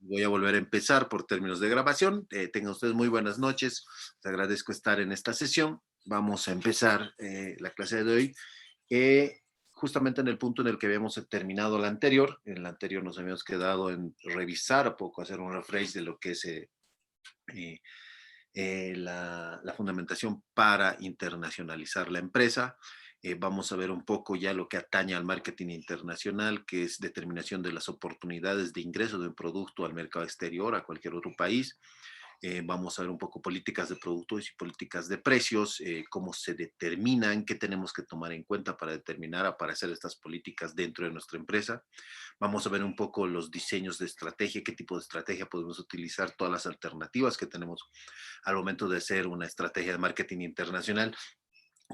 Voy a volver a empezar por términos de grabación. Tengan ustedes muy buenas noches. Les agradezco estar en esta sesión. Vamos a empezar la clase de hoy. Justamente en el punto en el que habíamos terminado la anterior. En la anterior nos habíamos quedado en revisar un poco, hacer un refresh de lo que es la fundamentación para internacionalizar la empresa. Vamos a ver un poco ya lo que atañe al marketing internacional, que es determinación de las oportunidades de ingreso de un producto al mercado exterior, a cualquier otro país. Vamos a ver un poco políticas de productos y políticas de precios, cómo se determinan, qué tenemos que tomar en cuenta para determinar, para hacer estas políticas dentro de nuestra empresa. Vamos a ver un poco los diseños de estrategia, qué tipo de estrategia podemos utilizar, todas las alternativas que tenemos al momento de hacer una estrategia de marketing internacional,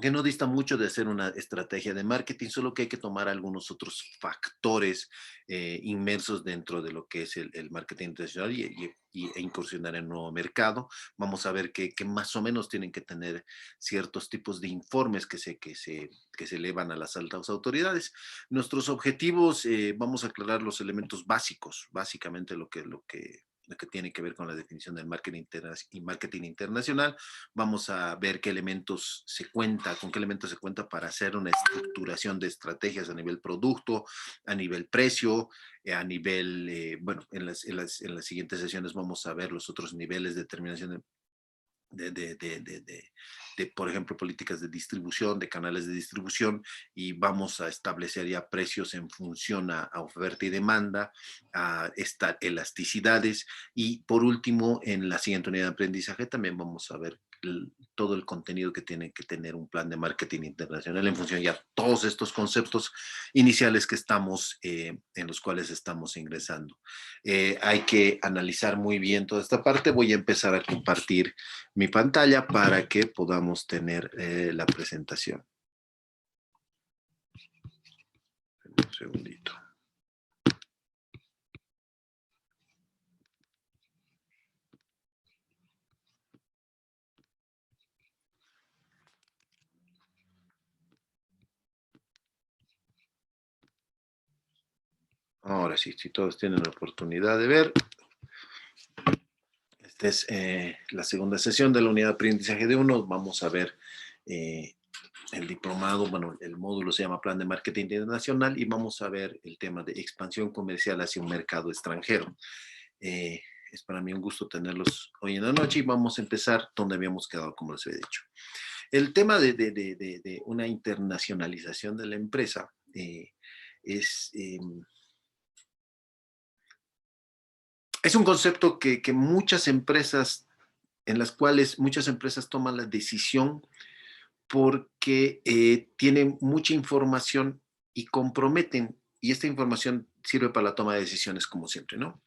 que no dista mucho de hacer una estrategia de marketing, solo que hay que tomar algunos otros factores inmersos dentro de lo que es el marketing internacional e incursionar en un nuevo mercado. Vamos a ver que más o menos tienen que tener ciertos tipos de informes que se elevan a las altas autoridades. Nuestros objetivos, vamos a aclarar los elementos básicos, básicamente lo que tiene que ver con la definición del marketing internacional. Vamos a ver qué elementos se cuenta, con qué elementos se cuenta para hacer una estructuración de estrategias a nivel producto, a nivel precio, a nivel, bueno, en las siguientes sesiones vamos a ver los otros niveles de determinación por ejemplo, políticas de distribución, de canales de distribución, y vamos a establecer ya precios en función a oferta y demanda, a elasticidades, y por último, en la siguiente unidad de aprendizaje también vamos a ver todo el contenido que tiene que tener un plan de marketing internacional en función ya todos estos conceptos iniciales que estamos, en los cuales estamos ingresando. Hay que analizar muy bien toda esta parte. Voy a empezar a compartir mi pantalla para que podamos tener la presentación. Un segundito. Ahora sí, si todos tienen la oportunidad de ver. Esta es la segunda sesión de la unidad de aprendizaje de uno. Vamos a ver el diplomado, bueno, el módulo se llama Plan de Marketing Internacional, y vamos a ver el tema de expansión comercial hacia un mercado extranjero. Es para mí un gusto tenerlos hoy en la noche, y vamos a empezar donde habíamos quedado, como les había dicho. El tema de una internacionalización de la empresa es un concepto que muchas empresas, en las cuales muchas empresas toman la decisión porque tienen mucha información y comprometen, y esta información sirve para la toma de decisiones, como siempre, ¿no?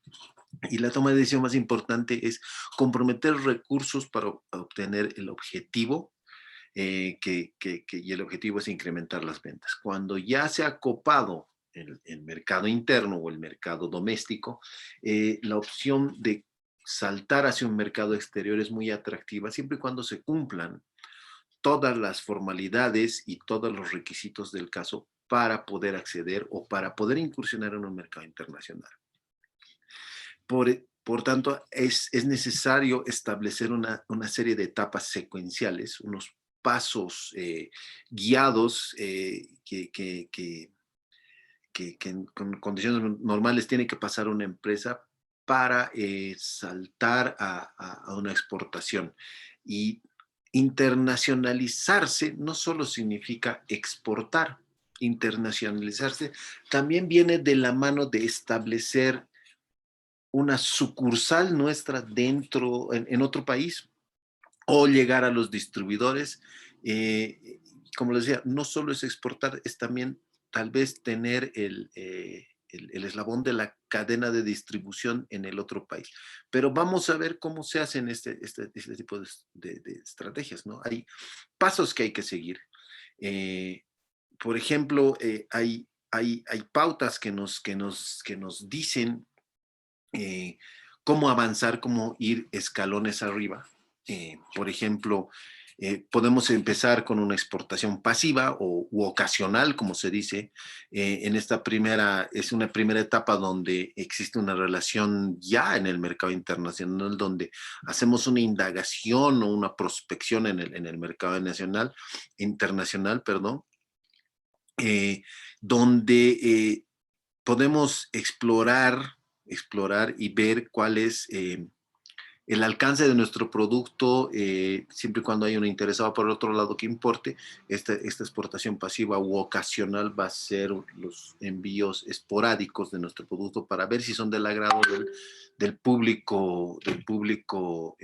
Y la toma de decisión más importante es comprometer recursos para obtener el objetivo, y el objetivo es incrementar las ventas. Cuando ya se ha copado el mercado interno o el mercado doméstico, la opción de saltar hacia un mercado exterior es muy atractiva, siempre y cuando se cumplan todas las formalidades y todos los requisitos del caso para poder acceder o para poder incursionar en un mercado internacional. Por tanto, es necesario establecer una serie de etapas secuenciales, unos pasos guiados que en condiciones normales tiene que pasar una empresa para saltar a una exportación. Y internacionalizarse no solo significa exportar, internacionalizarse también viene de la mano de establecer una sucursal nuestra dentro, en otro país, o llegar a los distribuidores. Como les decía, no solo es exportar, es también tal vez tener el eslabón de la cadena de distribución en el otro país. Pero vamos a ver cómo se hacen este tipo de estrategias, ¿no? Hay pasos que hay que seguir. Por ejemplo, hay pautas que nos dicen cómo avanzar, cómo ir escalones arriba. Por ejemplo, Podemos empezar con una exportación pasiva u ocasional, como se dice. En esta es una primera etapa donde existe una relación ya en el mercado internacional, donde hacemos una indagación o una prospección en el mercado internacional, perdón, eh, donde podemos explorar y ver cuál es el alcance de nuestro producto, siempre y cuando hay un interesado por el otro lado que importe. Esta exportación pasiva u ocasional va a ser los envíos esporádicos de nuestro producto para ver si son del agrado del público, del público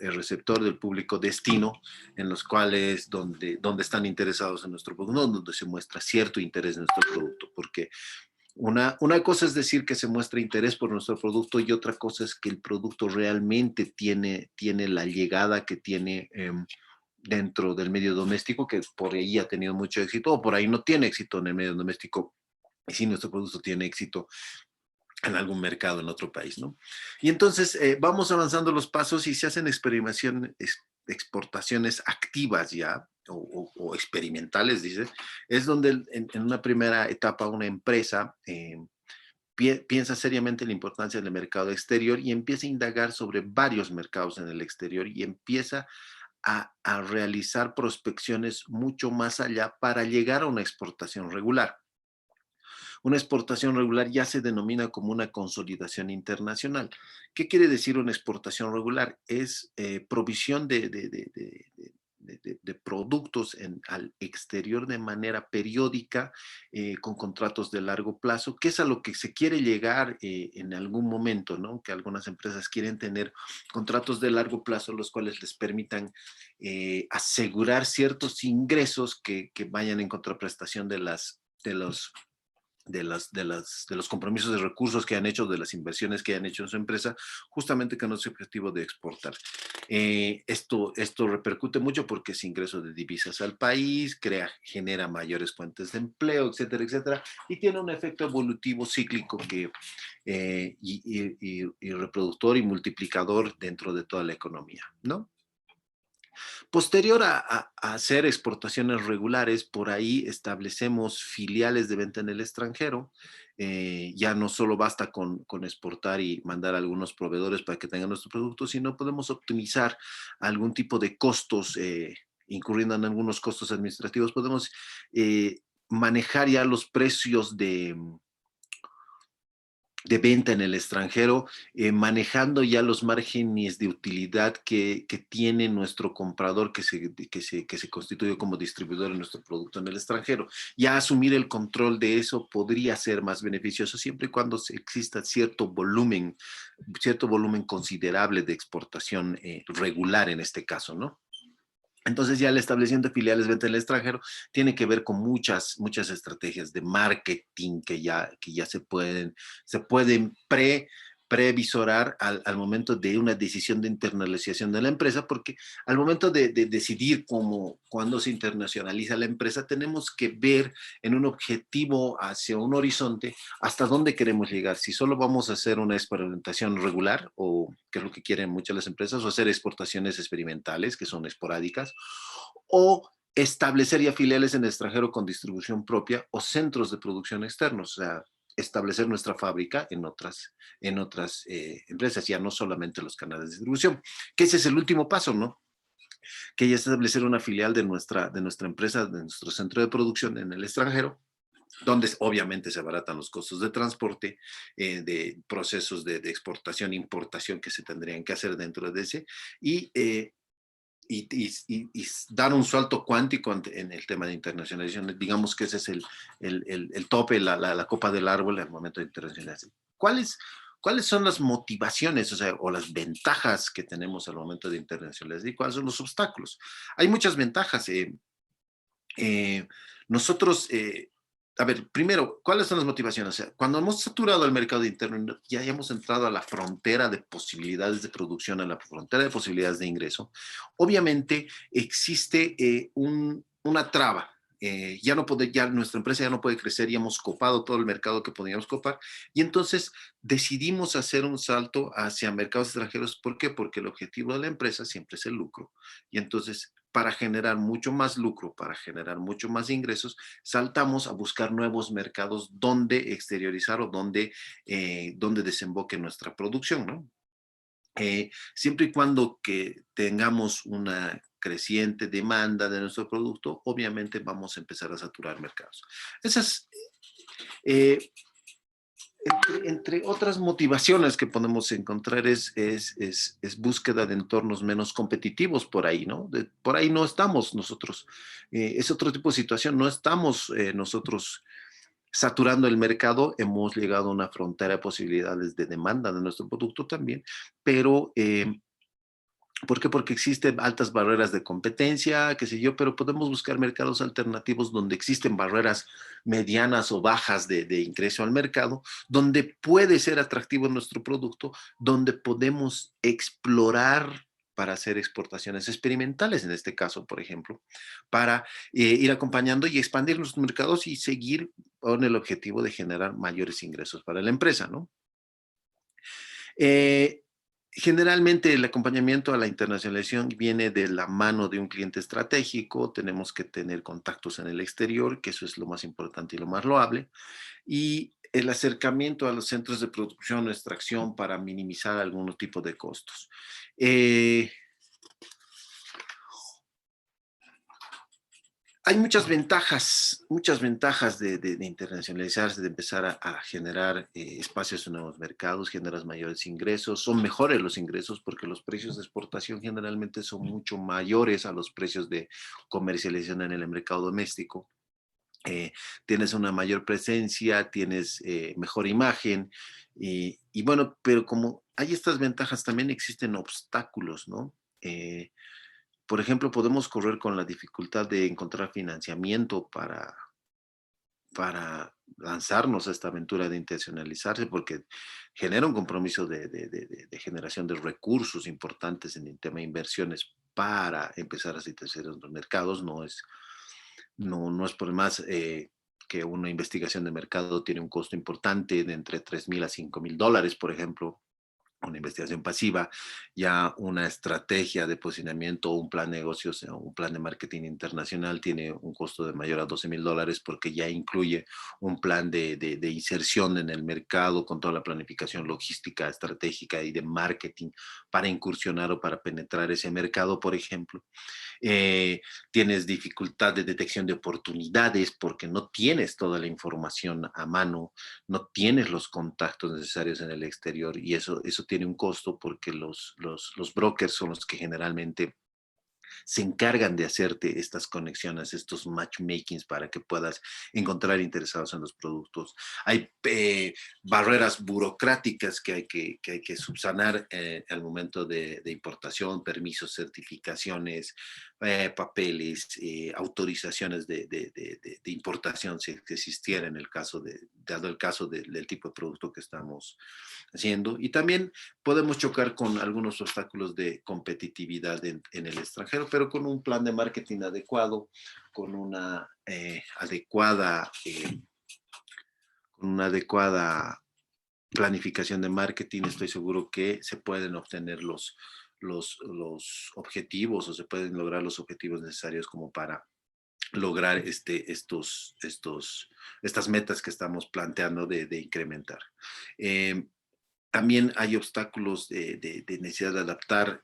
receptor, del público destino, en los cuales donde están interesados en nuestro producto, no, donde se muestra cierto interés en nuestro producto, porque una cosa es decir que se muestra interés por nuestro producto y otra cosa es que el producto realmente tiene la llegada que tiene dentro del medio doméstico, que por ahí ha tenido mucho éxito o por ahí no tiene éxito en el medio doméstico, y si nuestro producto tiene éxito en algún mercado en otro país, ¿no? Y entonces vamos avanzando los pasos y se hacen exportaciones activas ya, o experimentales, dice. Es donde en una primera etapa una empresa piensa seriamente en la importancia del mercado exterior y empieza a indagar sobre varios mercados en el exterior y empieza a realizar prospecciones mucho más allá para llegar a una exportación regular. Una exportación regular ya se denomina como una consolidación internacional. ¿Qué quiere decir una exportación regular? Es provisión de productos al exterior de manera periódica, con contratos de largo plazo, que es a lo que se quiere llegar en algún momento, ¿no? Que algunas empresas quieren tener contratos de largo plazo, los cuales les permitan asegurar ciertos ingresos que vayan en contraprestación de los compromisos de recursos que han hecho, de las inversiones que han hecho en su empresa, justamente con ese objetivo de exportar. Esto repercute mucho porque es ingreso de divisas al país, genera mayores fuentes de empleo, etcétera, etcétera, y tiene un efecto evolutivo cíclico y reproductor y multiplicador dentro de toda la economía, ¿no? Posterior a hacer exportaciones regulares, por ahí establecemos filiales de venta en el extranjero. Ya no solo basta con exportar y mandar a algunos proveedores para que tengan nuestro producto, sino podemos optimizar algún tipo de costos, incurriendo en algunos costos administrativos. Podemos manejar ya los precios de venta en el extranjero, manejando ya los márgenes de utilidad que tiene nuestro comprador que se constituye como distribuidor de nuestro producto en el extranjero. Ya asumir el control de eso podría ser más beneficioso siempre y cuando exista cierto volumen considerable de exportación regular en este caso, ¿no? Entonces ya el establecimiento de filiales de venta en el extranjero tiene que ver con muchas estrategias de marketing que ya se pueden previsorar al momento de una decisión de internacionalización de la empresa, porque al momento de decidir cuándo se internacionaliza la empresa, tenemos que ver en un objetivo hacia un horizonte hasta dónde queremos llegar. Si solo vamos a hacer una experimentación regular, o que es lo que quieren muchas las empresas, o hacer exportaciones experimentales, que son esporádicas, o establecer ya filiales en el extranjero con distribución propia o centros de producción externos, o sea, establecer nuestra fábrica en otras empresas, ya no solamente los canales de distribución, que ese es el último paso, ¿no? Que ya es establecer una filial de nuestra empresa, de nuestro centro de producción en el extranjero, donde obviamente se abaratan los costos de transporte, de procesos de exportación e importación que se tendrían que hacer dentro de ese, y y dar un salto cuántico en el tema de internacionalización. Digamos que ese es el tope, la copa del árbol al momento de internacionalización. ¿Cuáles son las motivaciones, o sea, o las ventajas que tenemos al momento de internacionalizar y cuáles son los obstáculos? Hay muchas ventajas. Eh, nosotros, a ver, primero, ¿cuáles son las motivaciones? O sea, cuando hemos saturado el mercado interno, ya hemos entrado a la frontera de posibilidades de producción, a la frontera de posibilidades de ingreso, obviamente existe una traba. ya nuestra empresa ya no puede crecer, ya hemos copado todo el mercado que podíamos copar, y entonces decidimos hacer un salto hacia mercados extranjeros. ¿Por qué? Porque el objetivo de la empresa siempre es el lucro, y entonces para generar mucho más lucro, para generar mucho más ingresos, saltamos a buscar nuevos mercados donde exteriorizar o donde desemboque nuestra producción, ¿no? Siempre y cuando que tengamos una creciente demanda de nuestro producto, obviamente vamos a empezar a saturar mercados. Esas, eh, entre otras motivaciones que podemos encontrar es búsqueda de entornos menos competitivos por ahí, ¿no? Por ahí no estamos nosotros. Es otro tipo de situación, no estamos nosotros saturando el mercado, hemos llegado a una frontera de posibilidades de demanda de nuestro producto también, pero ¿por qué? Porque existen altas barreras de competencia, qué sé yo, pero podemos buscar mercados alternativos donde existen barreras medianas o bajas de ingreso al mercado, donde puede ser atractivo nuestro producto, donde podemos explorar para hacer exportaciones experimentales, en este caso, por ejemplo, para ir acompañando y expandir los mercados y seguir con el objetivo de generar mayores ingresos para la empresa, ¿no? Eh, Generalmente el acompañamiento a la internacionalización viene de la mano de un cliente estratégico, tenemos que tener contactos en el exterior, que eso es lo más importante y lo más loable, y el acercamiento a los centros de producción o extracción para minimizar algún tipo de costos. Eh, Hay muchas ventajas de internacionalizarse, de empezar a generar espacios en nuevos mercados, generas mayores ingresos, son mejores los ingresos porque los precios de exportación generalmente son mucho mayores a los precios de comercialización en el mercado doméstico. Eh, Tienes una mayor presencia, tienes mejor imagen y bueno, pero como hay estas ventajas, también existen obstáculos, ¿no? Por ejemplo, podemos correr con la dificultad de encontrar financiamiento para lanzarnos a esta aventura de intencionalizarse, porque genera un compromiso de generación de recursos importantes en el tema de inversiones para empezar a situarse en los mercados. No es por más que una investigación de mercado tiene un costo importante de entre $3,000 a $5,000, por ejemplo, una investigación pasiva, ya una estrategia de posicionamiento o un plan de negocios o un plan de marketing internacional tiene un costo de mayor a $12,000 porque ya incluye un plan de inserción en el mercado con toda la planificación logística, estratégica y de marketing para incursionar o para penetrar ese mercado, por ejemplo. Tienes dificultad de detección de oportunidades porque no tienes toda la información a mano, no tienes los contactos necesarios en el exterior y eso tiene un costo porque los brokers son los que generalmente se encargan de hacerte estas conexiones, estos matchmakings para que puedas encontrar interesados en los productos. Hay barreras burocráticas que hay que subsanar al momento de importación, permisos, certificaciones, papeles, autorizaciones de importación, si existiera en el caso dado el caso del tipo de producto que estamos haciendo. Y también podemos chocar con algunos obstáculos de competitividad en el extranjero, pero con una con una adecuada planificación de marketing, estoy seguro que se pueden obtener los objetivos o se pueden lograr los objetivos necesarios como para lograr estas metas que estamos planteando de incrementar. Eh, También hay obstáculos de necesidad de adaptar,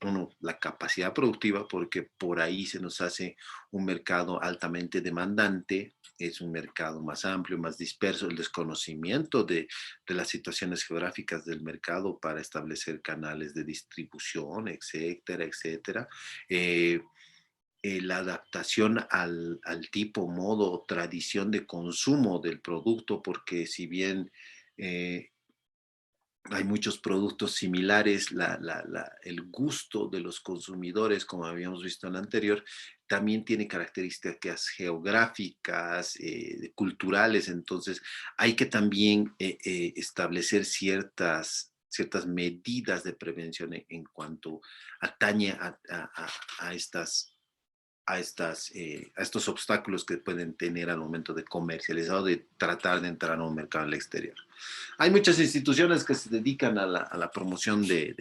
uno, la capacidad productiva, porque por ahí se nos hace un mercado altamente demandante, es un mercado más amplio, más disperso, el desconocimiento de las situaciones geográficas del mercado para establecer canales de distribución, etcétera, etcétera. Eh, la adaptación al tipo, modo o tradición de consumo del producto, porque si bien hay muchos productos similares, el gusto de los consumidores, como habíamos visto en la anterior, también tiene características geográficas, culturales, entonces hay que también establecer ciertas medidas de prevención en cuanto atañe a estas a estos obstáculos que pueden tener al momento de comercializar o de tratar de entrar a un mercado al exterior. Hay muchas instituciones que se dedican a la promoción de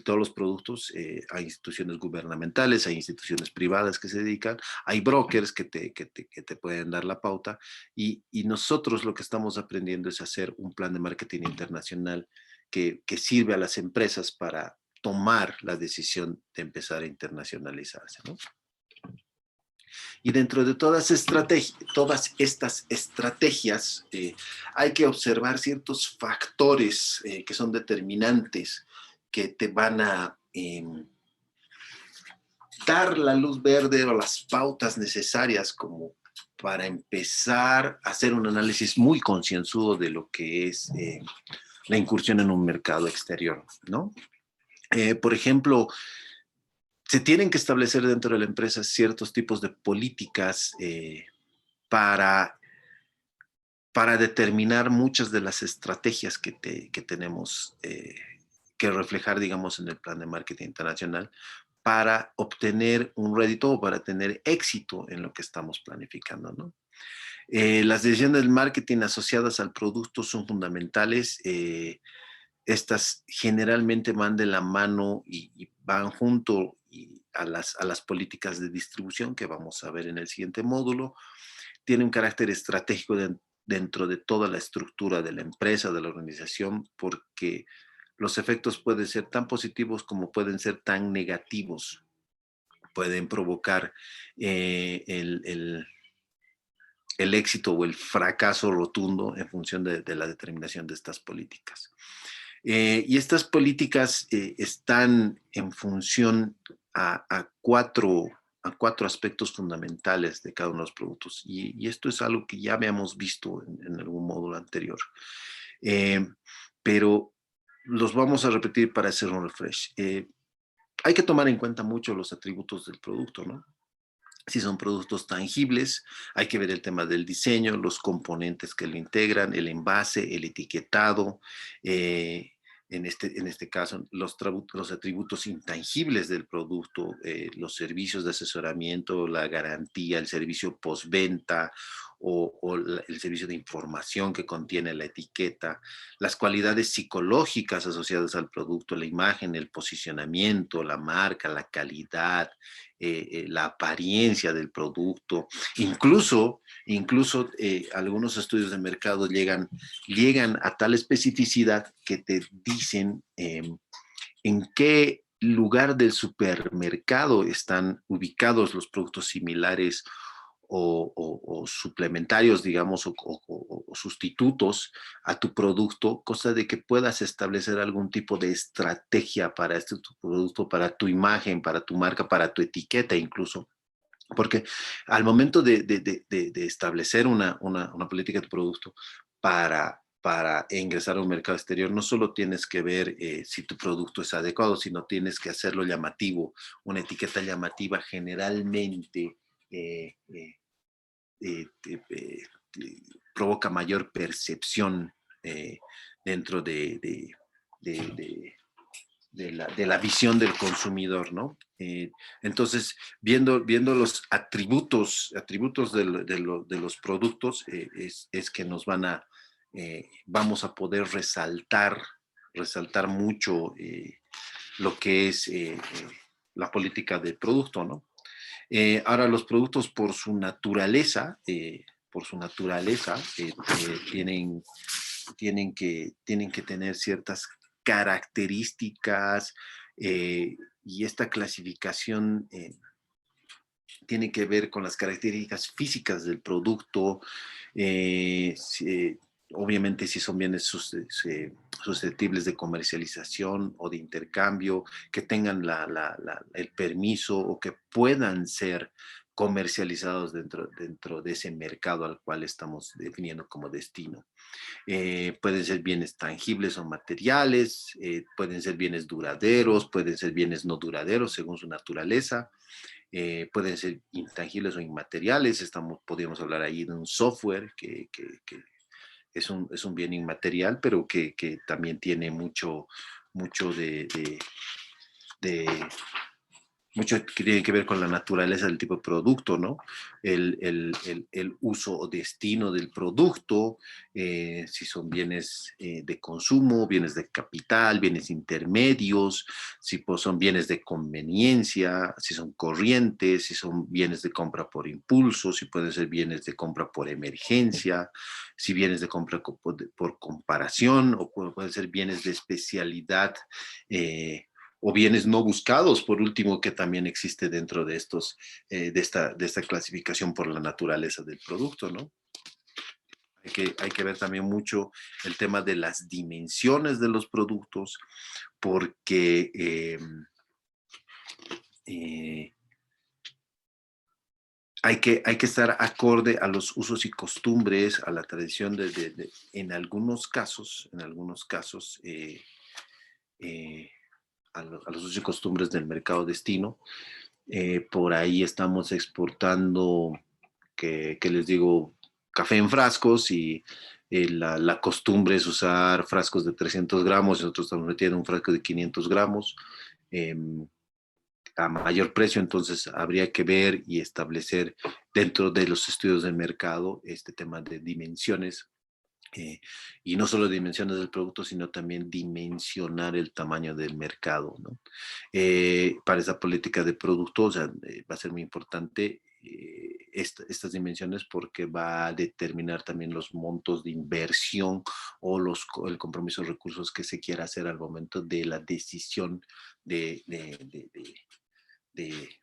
todos los productos. Hay instituciones gubernamentales, hay instituciones privadas que se dedican, hay brokers que te pueden dar la pauta y nosotros lo que estamos aprendiendo es hacer un plan de marketing internacional que sirve a las empresas para tomar la decisión de empezar a internacionalizarse, ¿no? Y dentro de todas estas estrategias, hay que observar ciertos factores que son determinantes, que te van a dar la luz verde o las pautas necesarias como para empezar a hacer un análisis muy concienzudo de lo que es la incursión en un mercado exterior, ¿no? Por ejemplo, se tienen que establecer dentro de la empresa ciertos tipos de políticas para, para determinar muchas de las estrategias que tenemos que reflejar, digamos, en el plan de marketing internacional para obtener un rédito o para tener éxito en lo que estamos planificando, ¿no? Las decisiones del marketing asociadas al producto son fundamentales. Estas generalmente van de la mano y van junto a las políticas de distribución que vamos a ver en el siguiente módulo. Tiene un carácter estratégico dentro de toda la estructura de la empresa, de la organización, porque los efectos pueden ser tan positivos como pueden ser tan negativos. Pueden provocar el éxito o el fracaso rotundo en función de la determinación de estas políticas. Y estas políticas están en función a cuatro aspectos fundamentales de cada uno de los productos. Y esto es algo que ya habíamos visto en algún módulo anterior. Eh, pero los vamos a repetir para hacer un refresh. Hay que tomar en cuenta mucho los atributos del producto, ¿no? Si son productos tangibles, hay que ver el tema del diseño, los componentes que lo integran, el envase, el etiquetado, en este caso, los atributos intangibles del producto, los servicios de asesoramiento, la garantía, el servicio postventa o el servicio de información que contiene la etiqueta, las cualidades psicológicas asociadas al producto, la imagen, el posicionamiento, la marca, la calidad, la apariencia del producto, incluso algunos estudios de mercado llegan a tal especificidad que te dicen en qué lugar del supermercado están ubicados los productos similares o suplementarios, digamos, o sustitutos a tu producto, cosa de que puedas establecer algún tipo de estrategia para este tu producto, para tu imagen, para tu marca, para tu etiqueta incluso. Porque al momento de establecer una política de producto para ingresar a un mercado exterior, no solo tienes que ver si tu producto es adecuado, sino tienes que hacerlo llamativo. Una etiqueta llamativa generalmente provoca mayor percepción dentro de la visión del consumidor, ¿no? Entonces, viendo los atributos de los productos, es que vamos a poder resaltar mucho lo que es la política de producto, ¿no? Ahora, los productos por su naturaleza tienen que tener ciertas características y esta clasificación tiene que ver con las características físicas del producto, obviamente si son bienes susceptibles de comercialización o de intercambio, que tengan el permiso o que puedan ser comercializados dentro de ese mercado al cual estamos definiendo como destino. Pueden ser bienes tangibles o materiales, pueden ser bienes duraderos, pueden ser bienes no duraderos según su naturaleza, pueden ser intangibles o inmateriales. Podríamos hablar ahí de un software que es un bien inmaterial, pero que también tiene mucho de mucho que tiene que ver con la naturaleza del tipo de producto, ¿no? El uso o destino del producto, si son bienes de consumo, bienes de capital, bienes intermedios, si pues, son bienes de conveniencia, si son corrientes, si son bienes de compra por impulso, si pueden ser bienes de compra por emergencia, si bienes de compra por comparación, o pueden ser bienes de especialidad. O bienes no buscados, por último, que también existe dentro de estos, de esta clasificación por la naturaleza del producto, ¿no? Hay que ver también mucho el tema de las dimensiones de los productos, porque eh, hay que estar acorde a los usos y costumbres, a la tradición en algunos casos, a los usos y costumbres del mercado destino. Por ahí estamos exportando, que les digo, café en frascos y la costumbre es usar frascos de 300 gramos y nosotros estamos metiendo un frasco de 500 gramos eh, a mayor precio, entonces habría que ver y establecer dentro de los estudios de mercado este tema de dimensiones y no solo dimensiones del producto, sino también dimensionar el tamaño del mercado, ¿no? Para esa política de producto, o sea, va a ser muy importante estas dimensiones porque va a determinar también los montos de inversión o el compromiso de recursos que se quiera hacer al momento de la decisión de, de, de, de, de,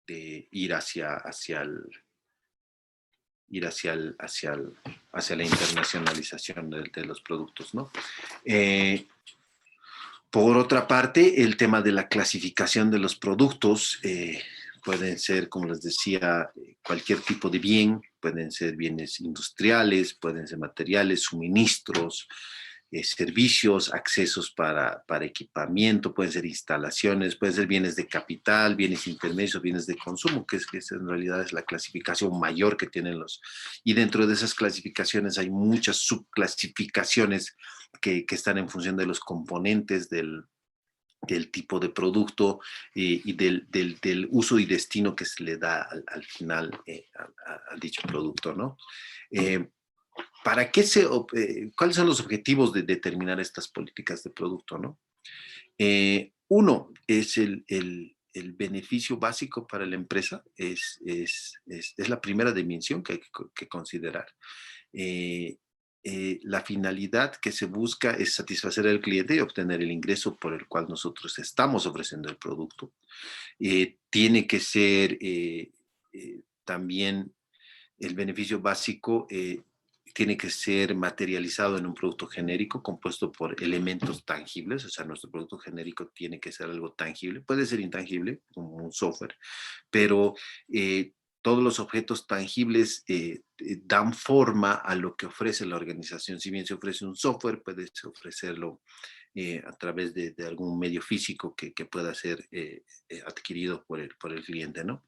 de ir ir hacia la internacionalización de los productos, ¿no? Por otra parte, el tema de la clasificación de los productos pueden ser, como les decía, cualquier tipo de bien, pueden ser bienes industriales, pueden ser materiales, suministros, servicios, accesos para equipamiento, pueden ser instalaciones, pueden ser bienes de capital, bienes intermedios, bienes de consumo, que en realidad es la clasificación mayor que tienen los. Y dentro de esas clasificaciones hay muchas subclasificaciones que están en función de los componentes del tipo de producto y del uso y destino que se le da al final a dicho producto, ¿no? Eh, ¿Para qué cuáles son los objetivos de determinar estas políticas de producto, no? Uno es el beneficio básico para la empresa, es la primera dimensión que hay que considerar. Eh, la finalidad que se busca es satisfacer al cliente y obtener el ingreso por el cual nosotros estamos ofreciendo el producto. Tiene que ser también el beneficio básico tiene que ser materializado en un producto genérico compuesto por elementos tangibles, o sea, nuestro producto genérico tiene que ser algo tangible, puede ser intangible, como un software, pero todos los objetos tangibles dan forma a lo que ofrece la organización. Si bien se ofrece un software, puedes ofrecerlo a través de algún medio físico que pueda ser adquirido por el cliente, ¿no?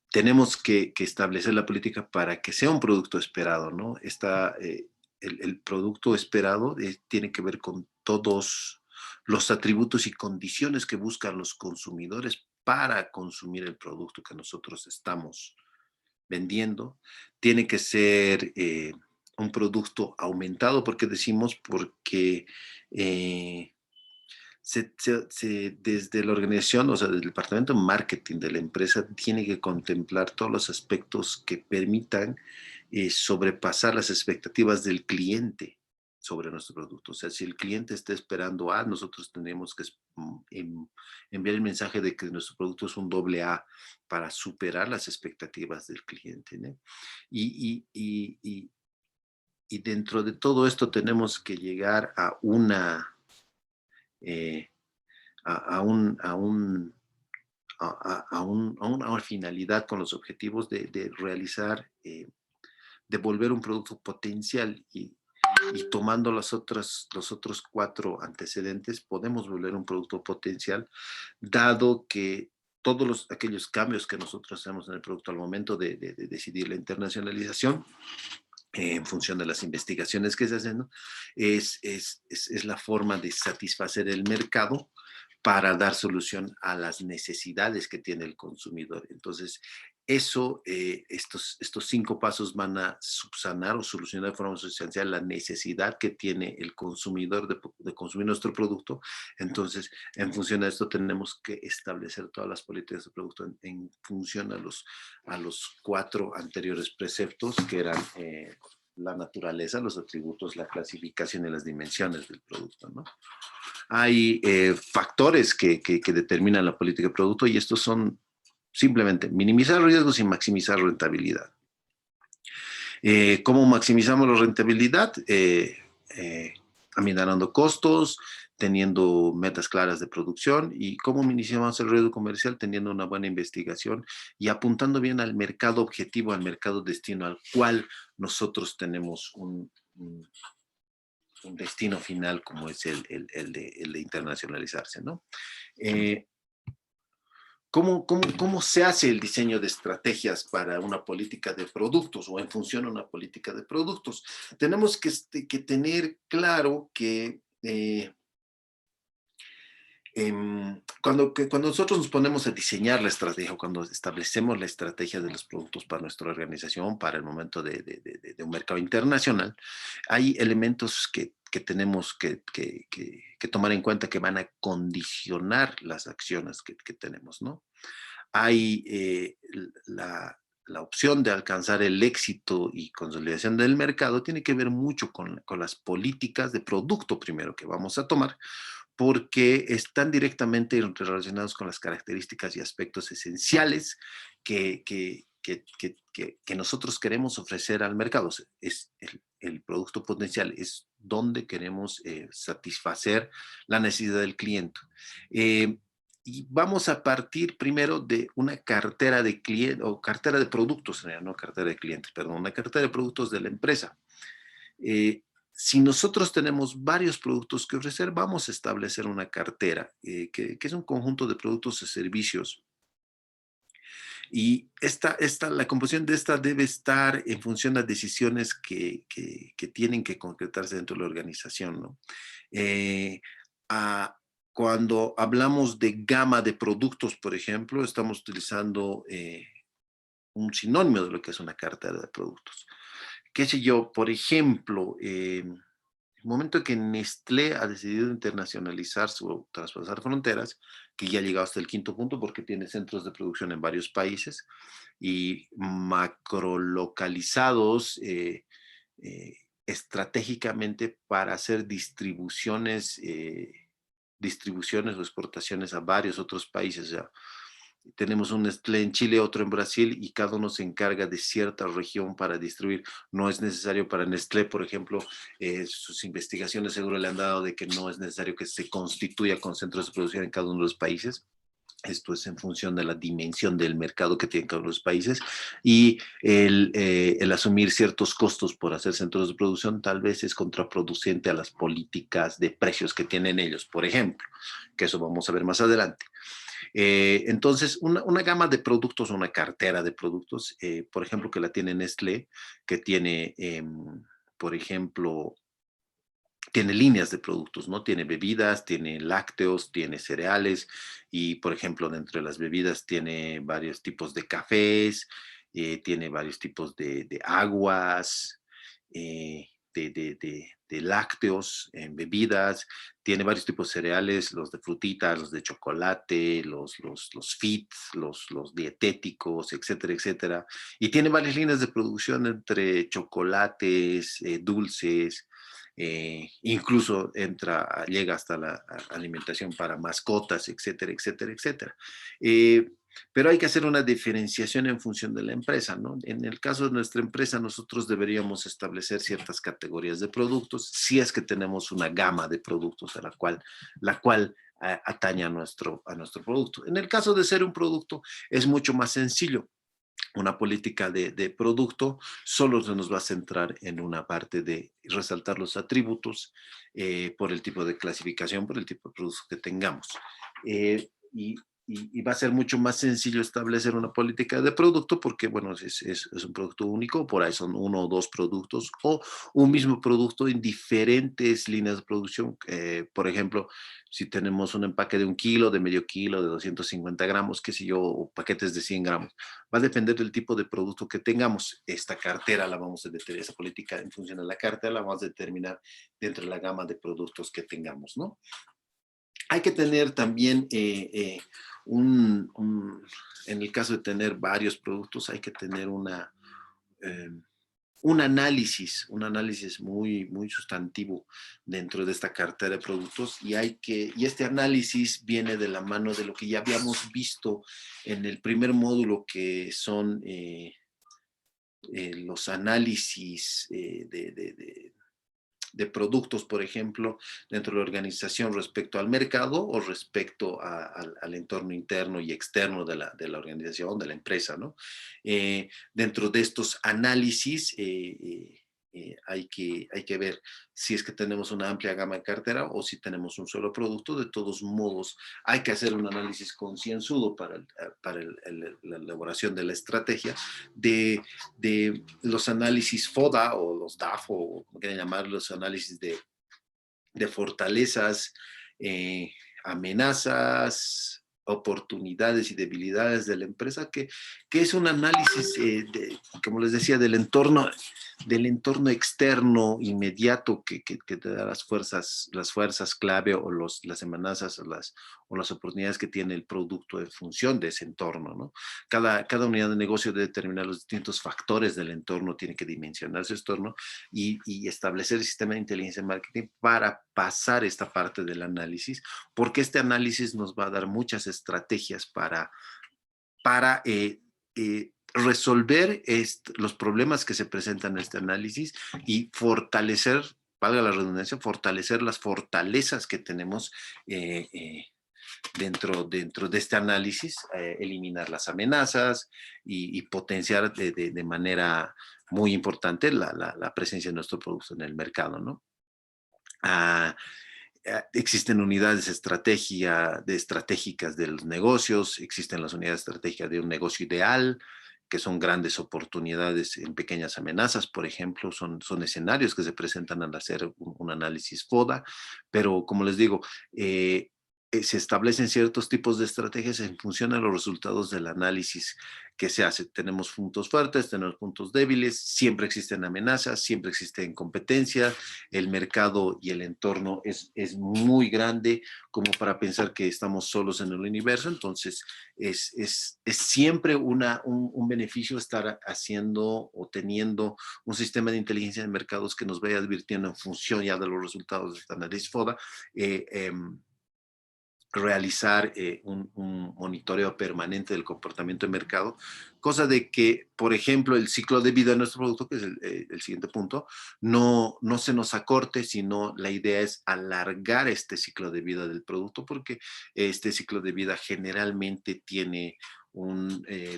Tenemos que establecer la política para que sea un producto esperado, ¿no? El producto esperado tiene que ver con todos los atributos y condiciones que buscan los consumidores para consumir el producto que nosotros estamos vendiendo. Tiene que ser un producto aumentado, porque decimos, porque desde la organización, o sea, desde el departamento de marketing de la empresa, tiene que contemplar todos los aspectos que permitan sobrepasar las expectativas del cliente sobre nuestro producto. O sea, si el cliente está esperando A, nosotros tenemos que enviar el mensaje de que nuestro producto es un doble A para superar las expectativas del cliente, ¿no? Y, y, y, y dentro de todo esto tenemos que llegar a una... Eh, a, un, a, un, a una finalidad con los objetivos de realizar, de volver un producto potencial y tomando los otros cuatro antecedentes, podemos volver un producto potencial, dado que aquellos cambios que nosotros hacemos en el producto al momento de decidir la internacionalización, en función de las investigaciones que se hacen, ¿no? Es la forma de satisfacer el mercado para dar solución a las necesidades que tiene el consumidor. Entonces, estos 5 pasos van a subsanar o solucionar de forma sustancial la necesidad que tiene el consumidor de consumir nuestro producto. Entonces, en función de esto, tenemos que establecer todas las políticas de producto en función a los 4 anteriores preceptos, que eran la naturaleza, los atributos, la clasificación y las dimensiones del producto, ¿no? Hay factores que determinan la política de producto, y estos son simplemente minimizar riesgos y maximizar rentabilidad. ¿Cómo maximizamos la rentabilidad? Aminorando costos, teniendo metas claras de producción. ¿Y cómo minimizamos el riesgo comercial? Teniendo una buena investigación y apuntando bien al mercado objetivo, al mercado destino, al cual nosotros tenemos un destino final, como es el de internacionalizarse, ¿no? ¿Cómo se hace el diseño de estrategias para una política de productos o en función a una política de productos? Tenemos que tener claro que cuando nosotros nos ponemos a diseñar la estrategia o cuando establecemos la estrategia de los productos para nuestra organización, para el momento de un mercado internacional, hay elementos que tenemos que tomar en cuenta que van a condicionar las acciones que tenemos, ¿no? Hay la opción de alcanzar el éxito y consolidación del mercado tiene que ver mucho con las políticas de producto primero que vamos a tomar, porque están directamente relacionados con las características y aspectos esenciales que nosotros queremos ofrecer al mercado. Es el producto potencial, es donde queremos satisfacer la necesidad del cliente. Y vamos a partir primero de una cartera de clientes, o cartera de productos, no cartera de clientes, perdón, una cartera de productos de la empresa. Si nosotros tenemos varios productos que ofrecer, vamos a establecer una cartera, que es un conjunto de productos y servicios. Y la composición de esta debe estar en función de las decisiones que tienen que concretarse dentro de la organización, ¿no? Cuando hablamos de gama de productos, por ejemplo, estamos utilizando un sinónimo de lo que es una cartera de productos. Qué sé yo, por ejemplo, el momento que Nestlé ha decidido internacionalizarse o traspasar fronteras, que ya ha llegado hasta el 5.º punto porque tiene centros de producción en varios países y macrolocalizados estratégicamente para hacer distribuciones o exportaciones a varios otros países. Ya tenemos un Nestlé en Chile, otro en Brasil, y cada uno se encarga de cierta región para distribuir. No es necesario para Nestlé, por ejemplo, sus investigaciones seguro le han dado de que no es necesario que se constituya con centros de producción en cada uno de los países. Esto es en función de la dimensión del mercado que tienen cada uno de los países, y el asumir ciertos costos por hacer centros de producción tal vez es contraproducente a las políticas de precios que tienen ellos, por ejemplo, que eso vamos a ver más adelante. Entonces, una gama de productos, una cartera de productos, por ejemplo, que la tiene Nestlé, que tiene, por ejemplo, tiene líneas de productos, ¿no? Tiene bebidas, tiene lácteos, tiene cereales y, por ejemplo, dentro de las bebidas tiene varios tipos de cafés, tiene varios tipos de aguas, de lácteos en bebidas, tiene varios tipos de cereales, los de frutitas, los de chocolate, los fit, los dietéticos, etcétera, etcétera. Y tiene varias líneas de producción entre chocolates, dulces, incluso llega hasta la alimentación para mascotas, etcétera, etcétera, etcétera. Pero hay que hacer una diferenciación en función de la empresa, ¿no? En el caso de nuestra empresa, nosotros deberíamos establecer ciertas categorías de productos, si es que tenemos una gama de productos a la cual atañe a nuestro producto. En el caso de ser un producto, es mucho más sencillo. Una política de producto solo se nos va a centrar en una parte de resaltar los atributos por el tipo de clasificación, por el tipo de producto que tengamos. Y y va a ser mucho más sencillo establecer una política de producto porque, bueno, es un producto único, por ahí son uno o dos productos o un mismo producto en diferentes líneas de producción. Por ejemplo, si tenemos un empaque de 1 kilo, de medio kilo, de 250 gramos, qué sé yo, o paquetes de 100 gramos, va a depender del tipo de producto que tengamos. Esta cartera la vamos a determinar, esa política en función de la cartera la vamos a determinar dentro de la gama de productos que tengamos, ¿no? Hay que tener también en el caso de tener varios productos, hay que tener eh, un análisis muy, muy sustantivo dentro de esta cartera de productos y este análisis viene de la mano de lo que ya habíamos visto en el primer módulo, que son los análisis de productos, por ejemplo, dentro de la organización respecto al mercado o respecto al entorno interno y externo de la organización, de la empresa, ¿no? Dentro de estos análisis hay que ver si es que tenemos una amplia gama de cartera o si tenemos un solo producto. De todos modos, hay que hacer un análisis concienzudo para la elaboración de la estrategia de los análisis FODA o los DAF o como quieran llamar, los análisis de fortalezas, amenazas, oportunidades y debilidades de la empresa, que es un análisis, como les decía, del entorno externo inmediato que te da las fuerzas clave o las amenazas o las oportunidades que tiene el producto en función de ese entorno, ¿no? Cada unidad de negocio debe determinar los distintos factores del entorno, tiene que dimensionar su entorno y establecer el sistema de inteligencia de marketing para pasar esta parte del análisis, porque este análisis nos va a dar muchas estrategias para resolver los problemas que se presentan en este análisis y fortalecer, valga la redundancia, fortalecer las fortalezas que tenemos dentro de este análisis, eliminar las amenazas y potenciar de manera muy importante la presencia de nuestro producto en el mercado, ¿no? Ah, existen unidades estratégicas de los negocios, existen las unidades estratégicas de un negocio ideal, que son grandes oportunidades en pequeñas amenazas, por ejemplo, son escenarios que se presentan al hacer un análisis FODA, pero como les digo, se establecen ciertos tipos de estrategias en función a los resultados del análisis que se hace. Tenemos puntos fuertes, tenemos puntos débiles, siempre existen amenazas, siempre existen competencia, el mercado y el entorno es muy grande como para pensar que estamos solos en el universo, entonces es siempre un beneficio estar haciendo o teniendo un sistema de inteligencia de mercados que nos vaya advirtiendo en función ya de los resultados de esta análisis FODA, realizar un monitoreo permanente del comportamiento de mercado, cosa de que, por ejemplo, el ciclo de vida de nuestro producto, que es el siguiente punto, no se nos acorte, sino la idea es alargar este ciclo de vida del producto, porque este ciclo de vida generalmente tiene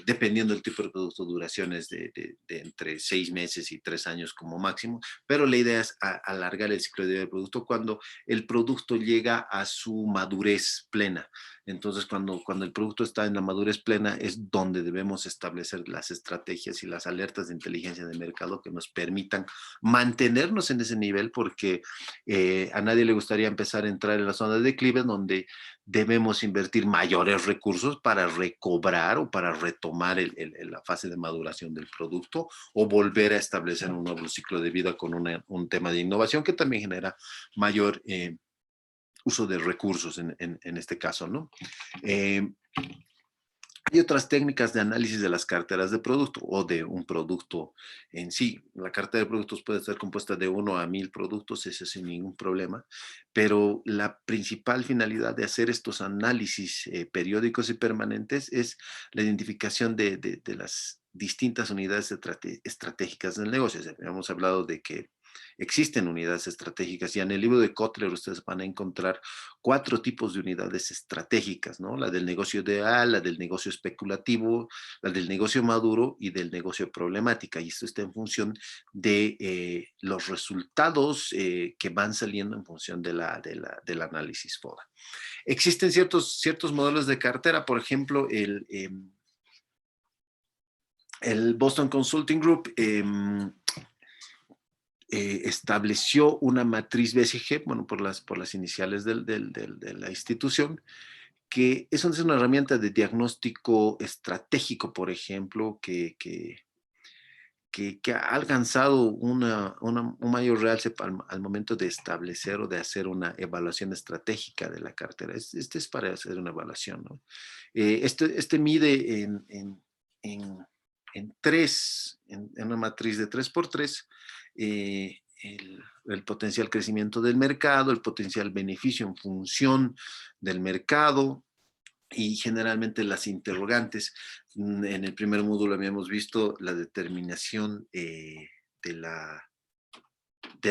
dependiendo del tipo de producto, duraciones de entre 6 meses y 3 años como máximo, pero la idea es alargar el ciclo de vida del producto cuando el producto llega a su madurez plena. Entonces, cuando el producto está en la madurez plena es donde debemos establecer las estrategias y las alertas de inteligencia de mercado que nos permitan mantenernos en ese nivel, porque a nadie le gustaría empezar a entrar en la zona de declive donde debemos invertir mayores recursos para recobrar o para retomar la fase de maduración del producto o volver a establecer un nuevo ciclo de vida con un tema de innovación que también genera mayor uso de recursos en este caso, ¿no? Eh, hay otras técnicas de análisis de las carteras de producto o de un producto en sí. La cartera de productos puede estar compuesta de 1 a 1000 productos, eso sin ningún problema, pero la principal finalidad de hacer estos análisis periódicos y permanentes es la identificación de las distintas unidades estratégicas del negocio. O sea, hemos hablado de que existen unidades estratégicas y en el libro de Kotler ustedes van a encontrar 4 tipos de unidades estratégicas, ¿no? La del negocio ideal, la del negocio especulativo, la del negocio maduro y del negocio problemática. Y esto está en función de los resultados que van saliendo en función del análisis FODA. Existen ciertos modelos de cartera, por ejemplo, el Boston Consulting Group estableció una matriz BCG, bueno, por las iniciales de la institución, que es una herramienta de diagnóstico estratégico, por ejemplo, que ha alcanzado un mayor realce al momento de establecer o de hacer una evaluación estratégica de la cartera. Este es para hacer una evaluación, ¿no? Este mide en una matriz de 3x3, el potencial crecimiento del mercado, el potencial beneficio en función del mercado, y generalmente las interrogantes. En el primer módulo habíamos visto la determinación de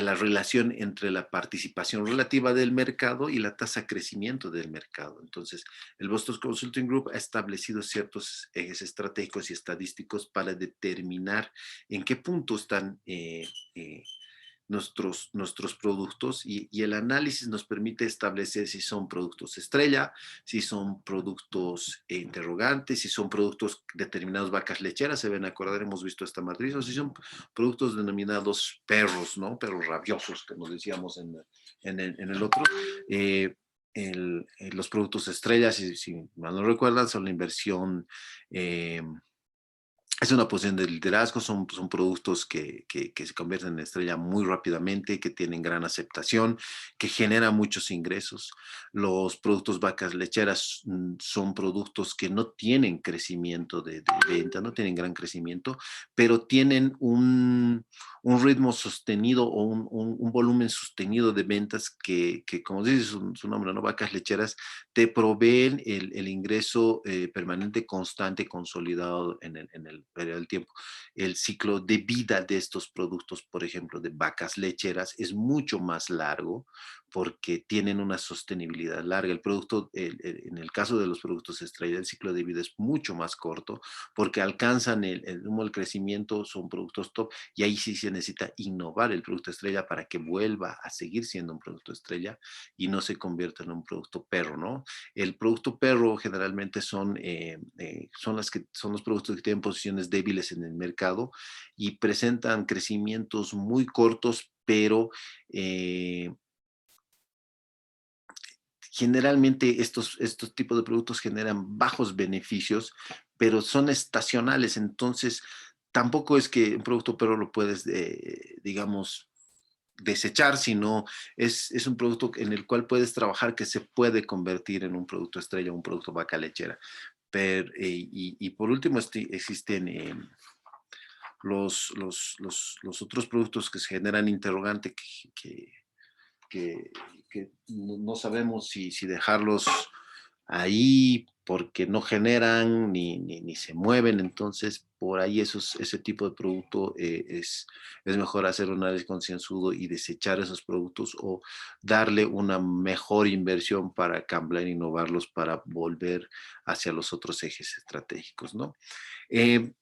la relación entre la participación relativa del mercado y la tasa de crecimiento del mercado. Entonces, el Boston Consulting Group ha establecido ciertos ejes estratégicos y estadísticos para determinar en qué punto están nuestros productos, y el análisis nos permite establecer si son productos estrella, si son productos interrogantes, si son productos determinados vacas lecheras, se ven a acordar, hemos visto esta matriz, o si son productos denominados perros, ¿no? Perros rabiosos, que nos decíamos en el otro. Los productos estrellas, si mal no recuerdan, son la inversión, es una posición de liderazgo, son productos que se convierten en estrella muy rápidamente, que tienen gran aceptación, que generan muchos ingresos. Los productos vacas lecheras son productos que no tienen crecimiento de venta, no tienen gran crecimiento, pero tienen un ritmo sostenido o un volumen sostenido de ventas que como dice su nombre, ¿no? Vacas lecheras, te proveen el ingreso permanente, constante, consolidado en el periodo del tiempo. El ciclo de vida de estos productos, por ejemplo, de vacas lecheras, es mucho más largo porque tienen una sostenibilidad larga. El producto, en el caso de los productos estrella, el ciclo de vida es mucho más corto porque alcanzan el crecimiento, son productos top, y ahí sí se necesita innovar el producto estrella para que vuelva a seguir siendo un producto estrella y no se convierta en un producto perro, ¿no? El producto perro generalmente son los productos que tienen posiciones débiles en el mercado y presentan crecimientos muy cortos, pero generalmente estos tipos de productos generan bajos beneficios, pero son estacionales. Entonces, tampoco es que un producto perro lo puedes, digamos, desechar, sino es un producto en el cual puedes trabajar, que se puede convertir en un producto estrella, un producto vaca lechera. Y por último, existen los otros productos que se generan interrogante, que, que no sabemos si dejarlos ahí porque no generan ni se mueven. Entonces por ahí ese tipo de producto es mejor hacer un análisis concienzudo y desechar esos productos, o darle una mejor inversión para cambiar e innovarlos para volver hacia los otros ejes estratégicos, ¿no? Eh,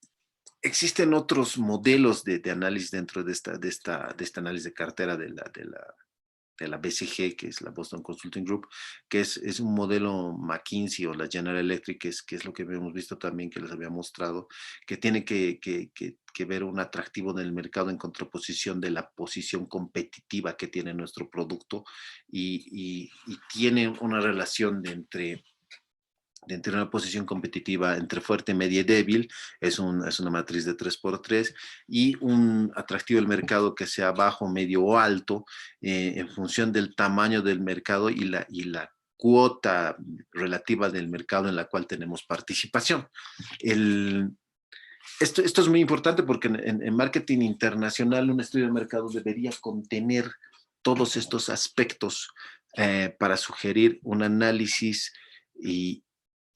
Existen otros modelos de análisis dentro de este análisis de cartera de la BCG, que es la Boston Consulting Group, que es un modelo McKinsey o la General Electric, que es lo que habíamos visto también, que les había mostrado, que tiene que ver un atractivo en el mercado en contraposición de la posición competitiva que tiene nuestro producto, y tiene una relación de entre una posición competitiva entre fuerte, media y débil. Es una matriz de 3x3, y un atractivo del mercado que sea bajo, medio o alto, en función del tamaño del mercado y la cuota relativa del mercado en la cual tenemos participación. Esto es muy importante porque en marketing internacional un estudio de mercado debería contener todos estos aspectos para sugerir un análisis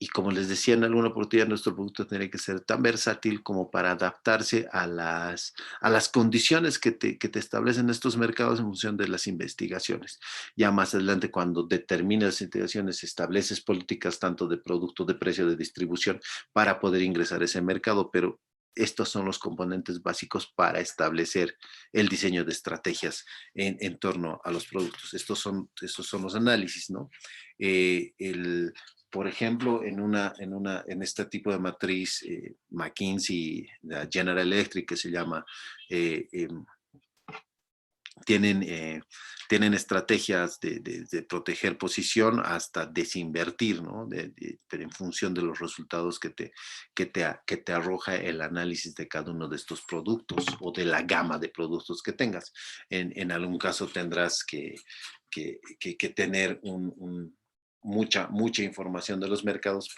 y y como les decía en alguna oportunidad, nuestro producto tiene que ser tan versátil como para adaptarse a las condiciones que te establecen estos mercados en función de las investigaciones. Ya más adelante, cuando determinas las investigaciones, estableces políticas tanto de producto, de precio, de distribución para poder ingresar a ese mercado, pero estos son los componentes básicos para establecer el diseño de estrategias en torno a los productos. Estos son los análisis, ¿no? Por ejemplo, en este tipo de matriz, McKinsey, la General Electric, que se llama, eh, eh, tienen, tienen estrategias de proteger posición hasta desinvertir, ¿no? Pero en función de los resultados que te arroja el análisis de cada uno de estos productos o de la gama de productos que tengas. En algún caso tendrás que tener mucha información de los mercados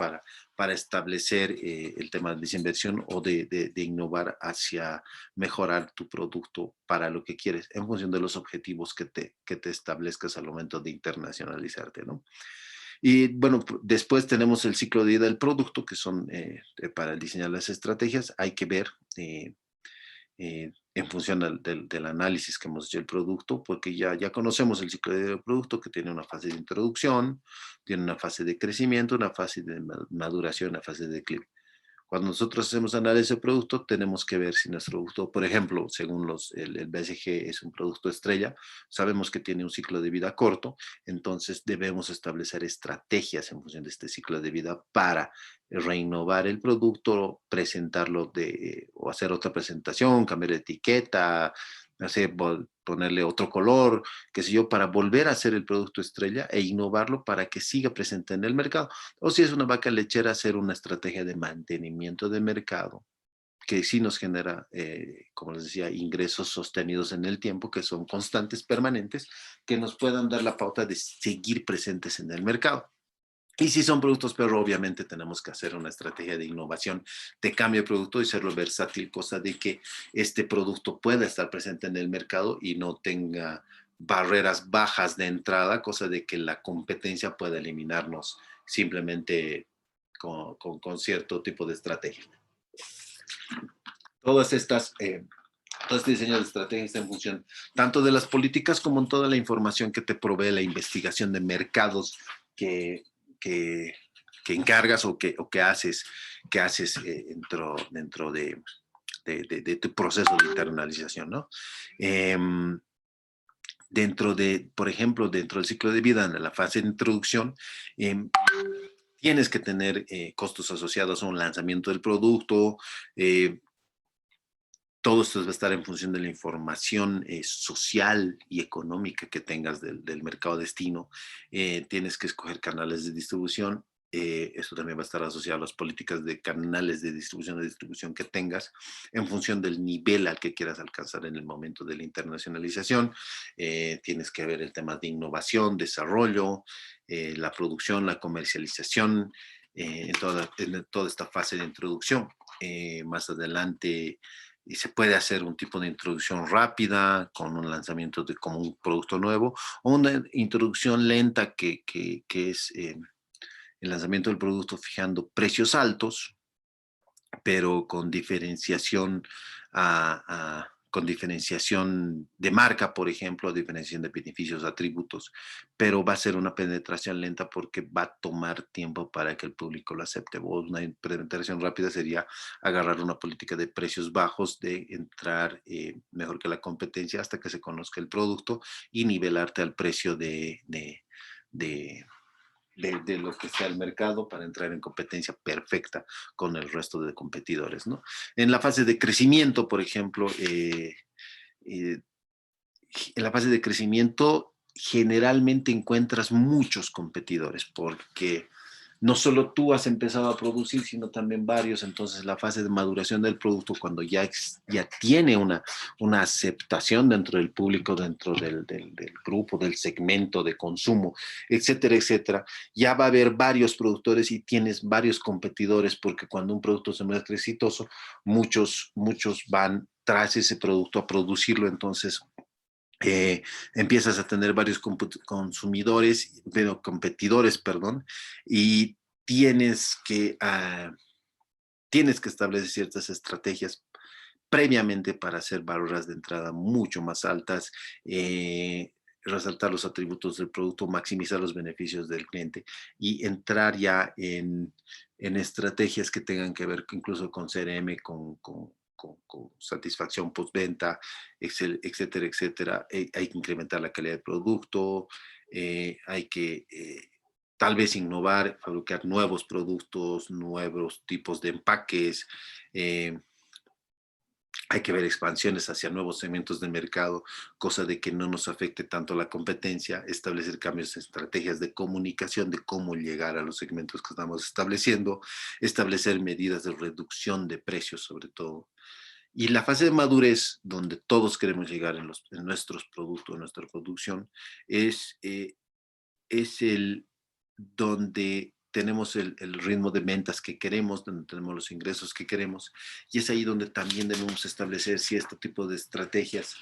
para establecer el tema de desinversión o de innovar hacia mejorar tu producto para lo que quieres en función de los objetivos que te establezcas al momento de internacionalizarte, ¿no? Y bueno, después tenemos el ciclo de vida del producto, que son para diseñar las estrategias. Hay que ver en función del análisis que hemos hecho del producto, porque ya conocemos el ciclo de vida del producto, que tiene una fase de introducción, tiene una fase de crecimiento, una fase de maduración, una fase de declive. Cuando nosotros hacemos análisis de producto, tenemos que ver si nuestro producto, por ejemplo, según el BCG es un producto estrella, sabemos que tiene un ciclo de vida corto, entonces debemos establecer estrategias en función de este ciclo de vida para reinnovar el producto, presentarlo o hacer otra presentación, cambiar de etiqueta, no sé, ponerle otro color, qué sé yo, para volver a hacer el producto estrella e innovarlo para que siga presente en el mercado. O si es una vaca lechera, hacer una estrategia de mantenimiento de mercado que sí nos genera, como les decía, ingresos sostenidos en el tiempo, que son constantes, permanentes, que nos puedan dar la pauta de seguir presentes en el mercado. Y si son productos perro, obviamente tenemos que hacer una estrategia de innovación, de cambio de producto y serlo versátil, cosa de que este producto pueda estar presente en el mercado y no tenga barreras bajas de entrada, cosa de que la competencia pueda eliminarnos simplemente con cierto tipo de estrategia. Todas estas, todo este diseño de estrategia está en función tanto de las políticas como en toda la información que te provee la investigación de mercados que, que, que encargas que haces dentro de tu proceso de internalización, ¿no? Eh, por ejemplo, dentro del ciclo de vida, en la fase de introducción, tienes que tener costos asociados a un lanzamiento del producto. Todo esto va a estar en función de la información social y económica que tengas del mercado destino. Tienes que escoger canales de distribución. Esto también va a estar asociado a las políticas de canales de distribución que tengas en función del nivel al que quieras alcanzar en el momento de la internacionalización. Tienes que ver el tema de innovación, desarrollo, la producción, la comercialización, en toda esta fase de introducción. Más adelante y se puede hacer un tipo de introducción rápida con un lanzamiento de como un producto nuevo o una introducción lenta que es el lanzamiento del producto fijando precios altos, pero con diferenciación con diferenciación de marca, por ejemplo, diferenciación de beneficios, atributos, pero va a ser una penetración lenta porque va a tomar tiempo para que el público lo acepte. Una penetración rápida sería agarrar una política de precios bajos, de entrar mejor que la competencia hasta que se conozca el producto y nivelarte al precio de lo que sea el mercado para entrar en competencia perfecta con el resto de competidores, ¿no? En la fase de crecimiento, por ejemplo, en la fase de crecimiento generalmente encuentras muchos competidores porque no solo tú has empezado a producir, sino también varios. Entonces, la fase de maduración del producto, cuando ya tiene una aceptación dentro del público, dentro del grupo, del segmento de consumo, etcétera, etcétera, ya va a haber varios productores y tienes varios competidores, porque cuando un producto se muestra exitoso, muchos van tras ese producto a producirlo. Entonces, empiezas a tener varios consumidores, pero competidores, perdón, y tienes que, tienes que establecer ciertas estrategias previamente para hacer barreras de entrada mucho más altas, resaltar los atributos del producto, maximizar los beneficios del cliente y entrar ya en estrategias que tengan que ver incluso con CRM, con satisfacción postventa, etcétera, etcétera. Hay que incrementar la calidad del producto, hay que tal vez innovar, fabricar nuevos productos, nuevos tipos de empaques. eh, Hay que ver expansiones hacia nuevos segmentos de mercado, cosa de que no nos afecte tanto la competencia, establecer cambios en estrategias de comunicación de cómo llegar a los segmentos que estamos estableciendo, establecer medidas de reducción de precios sobre todo. Y la fase de madurez, donde todos queremos llegar en nuestros productos, en nuestra producción, es, eh, es el donde tenemos el ritmo de ventas que queremos, donde tenemos los ingresos que queremos, y es ahí donde también debemos establecer cierto tipo de estrategias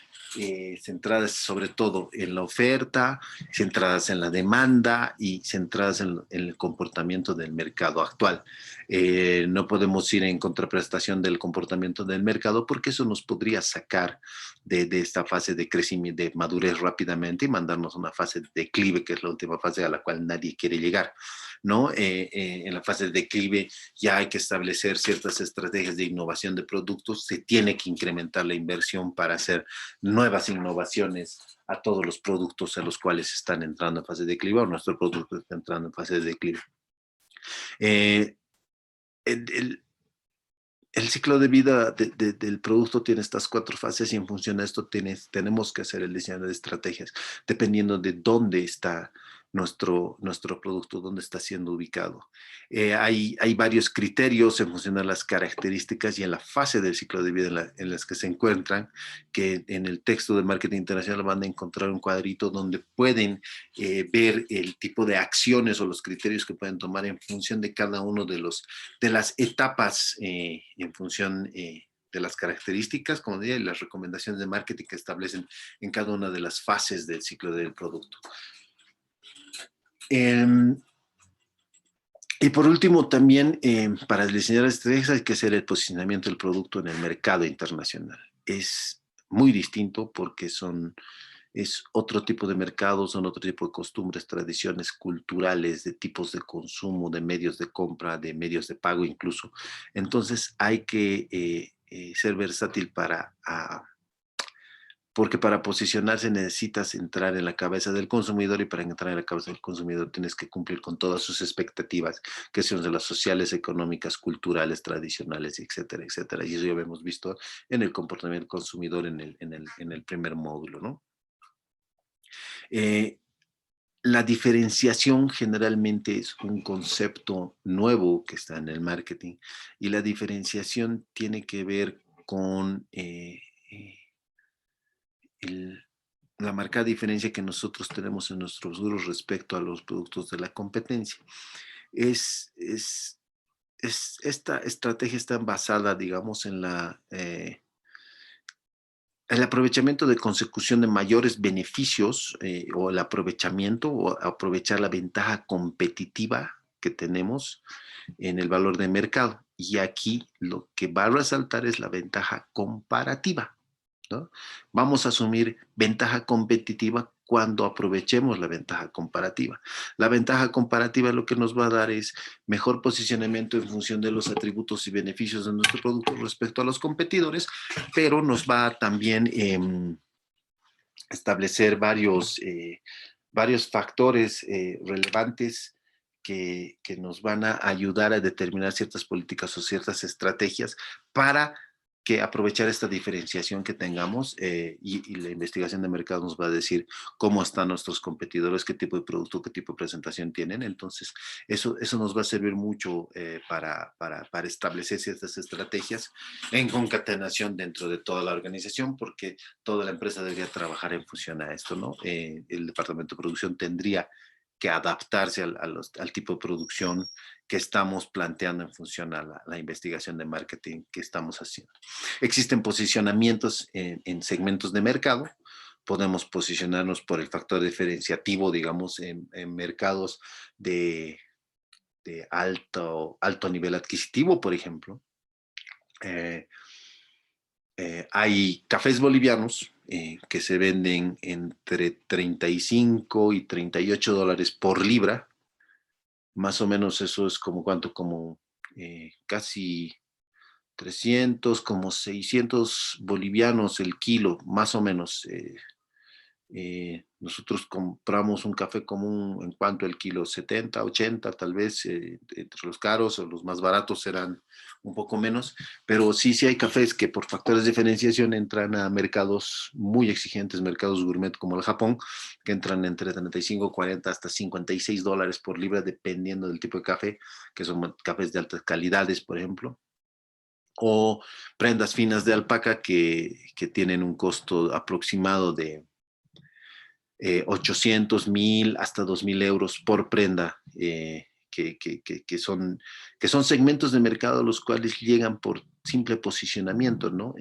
centradas sobre todo en la oferta, centradas en la demanda y centradas en el comportamiento del mercado actual. No podemos ir en contraprestación del comportamiento del mercado porque eso nos podría sacar de esta fase de crecimiento, de madurez rápidamente y mandarnos a una fase de declive, que es la última fase a la cual nadie quiere llegar, ¿no? En la fase de declive ya hay que establecer ciertas estrategias de innovación de productos, se tiene que incrementar la inversión para hacer nuevas innovaciones a todos los productos a los cuales están entrando en fase de declive o nuestro producto está entrando en fase de declive. Eh, el, el, el ciclo de vida del producto tiene estas cuatro fases y en función de esto tenemos que hacer el diseño de estrategias dependiendo de dónde está nuestro producto, dónde está siendo ubicado. Hay varios criterios en función de las características y en la fase del ciclo de vida en las que se encuentran, que en el texto de Marketing Internacional van a encontrar un cuadrito donde pueden ver el tipo de acciones o los criterios que pueden tomar en función de cada uno de las etapas en función de las características, como diría, y las recomendaciones de marketing que establecen en cada una de las fases del ciclo del producto. Y por último, también para diseñar estrategias hay que hacer el posicionamiento del producto en el mercado internacional. Es muy distinto porque es otro tipo de mercado, son otro tipo de costumbres, tradiciones culturales, de tipos de consumo, de medios de compra, de medios de pago incluso. Entonces hay que ser versátil porque para posicionarse necesitas entrar en la cabeza del consumidor y para entrar en la cabeza del consumidor tienes que cumplir con todas sus expectativas, que son de las sociales, económicas, culturales, tradicionales, etcétera, etcétera. Y eso ya lo hemos visto en el comportamiento del consumidor en el primer módulo, ¿no? Eh, la diferenciación generalmente es un concepto nuevo que está en el marketing y la diferenciación tiene que ver con eh, el, la marcada diferencia que nosotros tenemos en nuestros productos respecto a los productos de la competencia. Es, es, esta estrategia está basada, digamos, el aprovechamiento de consecución de mayores beneficios o el aprovechamiento o aprovechar la ventaja competitiva que tenemos en el valor de mercado. Y aquí lo que va a resaltar es la ventaja comparativa, ¿no? Vamos a asumir ventaja competitiva cuando aprovechemos la ventaja comparativa. La ventaja comparativa lo que nos va a dar es mejor posicionamiento en función de los atributos y beneficios de nuestro producto respecto a los competidores, pero nos va a también establecer varios factores relevantes que nos van a ayudar a determinar ciertas políticas o ciertas estrategias para que aprovechar esta diferenciación que tengamos y la investigación de mercado nos va a decir cómo están nuestros competidores, qué tipo de producto, qué tipo de presentación tienen. Entonces, eso nos va a servir mucho para establecer ciertas estrategias en concatenación dentro de toda la organización, porque toda la empresa debería trabajar en función a esto, ¿no? El departamento de producción tendría que adaptarse al tipo de producción que estamos planteando en función a la investigación de marketing que estamos haciendo. Existen posicionamientos en segmentos de mercado. Podemos posicionarnos por el factor diferenciativo, digamos, en mercados de de alto nivel adquisitivo, por ejemplo. Eh, Hay cafés bolivianos que se venden entre 35 y $38 por libra. Más o menos eso es como cuánto, como casi 300, como 600 bolivianos el kilo, más o menos. Nosotros compramos un café común en cuanto el kilo 70, 80, tal vez, entre los caros o los más baratos serán un poco menos, pero sí, sí hay cafés que por factores de diferenciación entran a mercados muy exigentes, mercados gourmet como el Japón, que entran entre 35, 40 hasta $56 por libra, dependiendo del tipo de café, que son cafés de altas calidades, por ejemplo, o prendas finas de alpaca que tienen un costo aproximado de 800, 1000 hasta 2000 euros por prenda, que son segmentos de mercado los cuales llegan por simple posicionamiento, ¿no?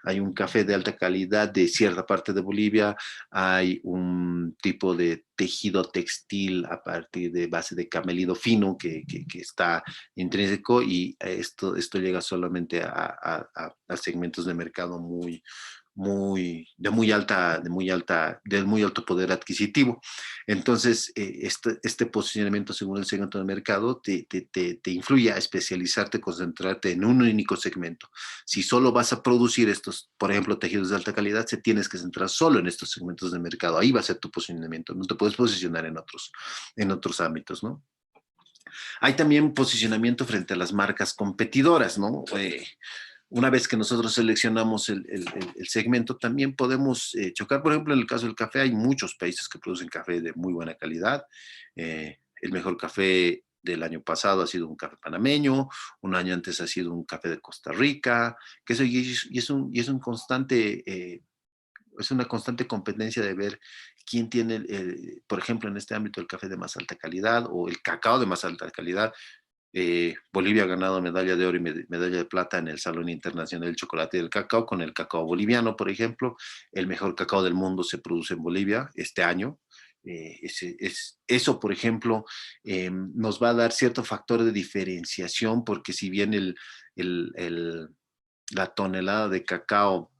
Hay un café de alta calidad de cierta parte de Bolivia, hay un tipo de tejido textil a partir de base de camelido fino que está intrínseco y esto llega solamente a segmentos de mercado de muy alto poder adquisitivo. Entonces, este posicionamiento según el segmento de mercado te influye a especializarte, concentrarte en un único segmento. Si solo vas a producir estos, por ejemplo, tejidos de alta calidad, se tienes que centrar solo en estos segmentos de mercado. Ahí va a ser tu posicionamiento. No te puedes posicionar en otros ámbitos, ¿no? Hay también posicionamiento frente a las marcas competidoras, ¿no? Una vez que nosotros seleccionamos el segmento, también podemos chocar. Por ejemplo, en el caso del café, hay muchos países que producen café de muy buena calidad. El mejor café del año pasado ha sido un café panameño, un año antes ha sido un café de Costa Rica, que eso, y es un constante es una constante competencia de ver quién tiene, por ejemplo, en este ámbito el café de más alta calidad o el cacao de más alta calidad. Bolivia ha ganado medalla de oro y medalla de plata en el Salón Internacional del Chocolate y del Cacao con el cacao boliviano, por ejemplo. El mejor cacao del mundo se produce en Bolivia este año. Eso, por ejemplo, nos va a dar cierto factor de diferenciación porque si bien el, el, la tonelada de cacao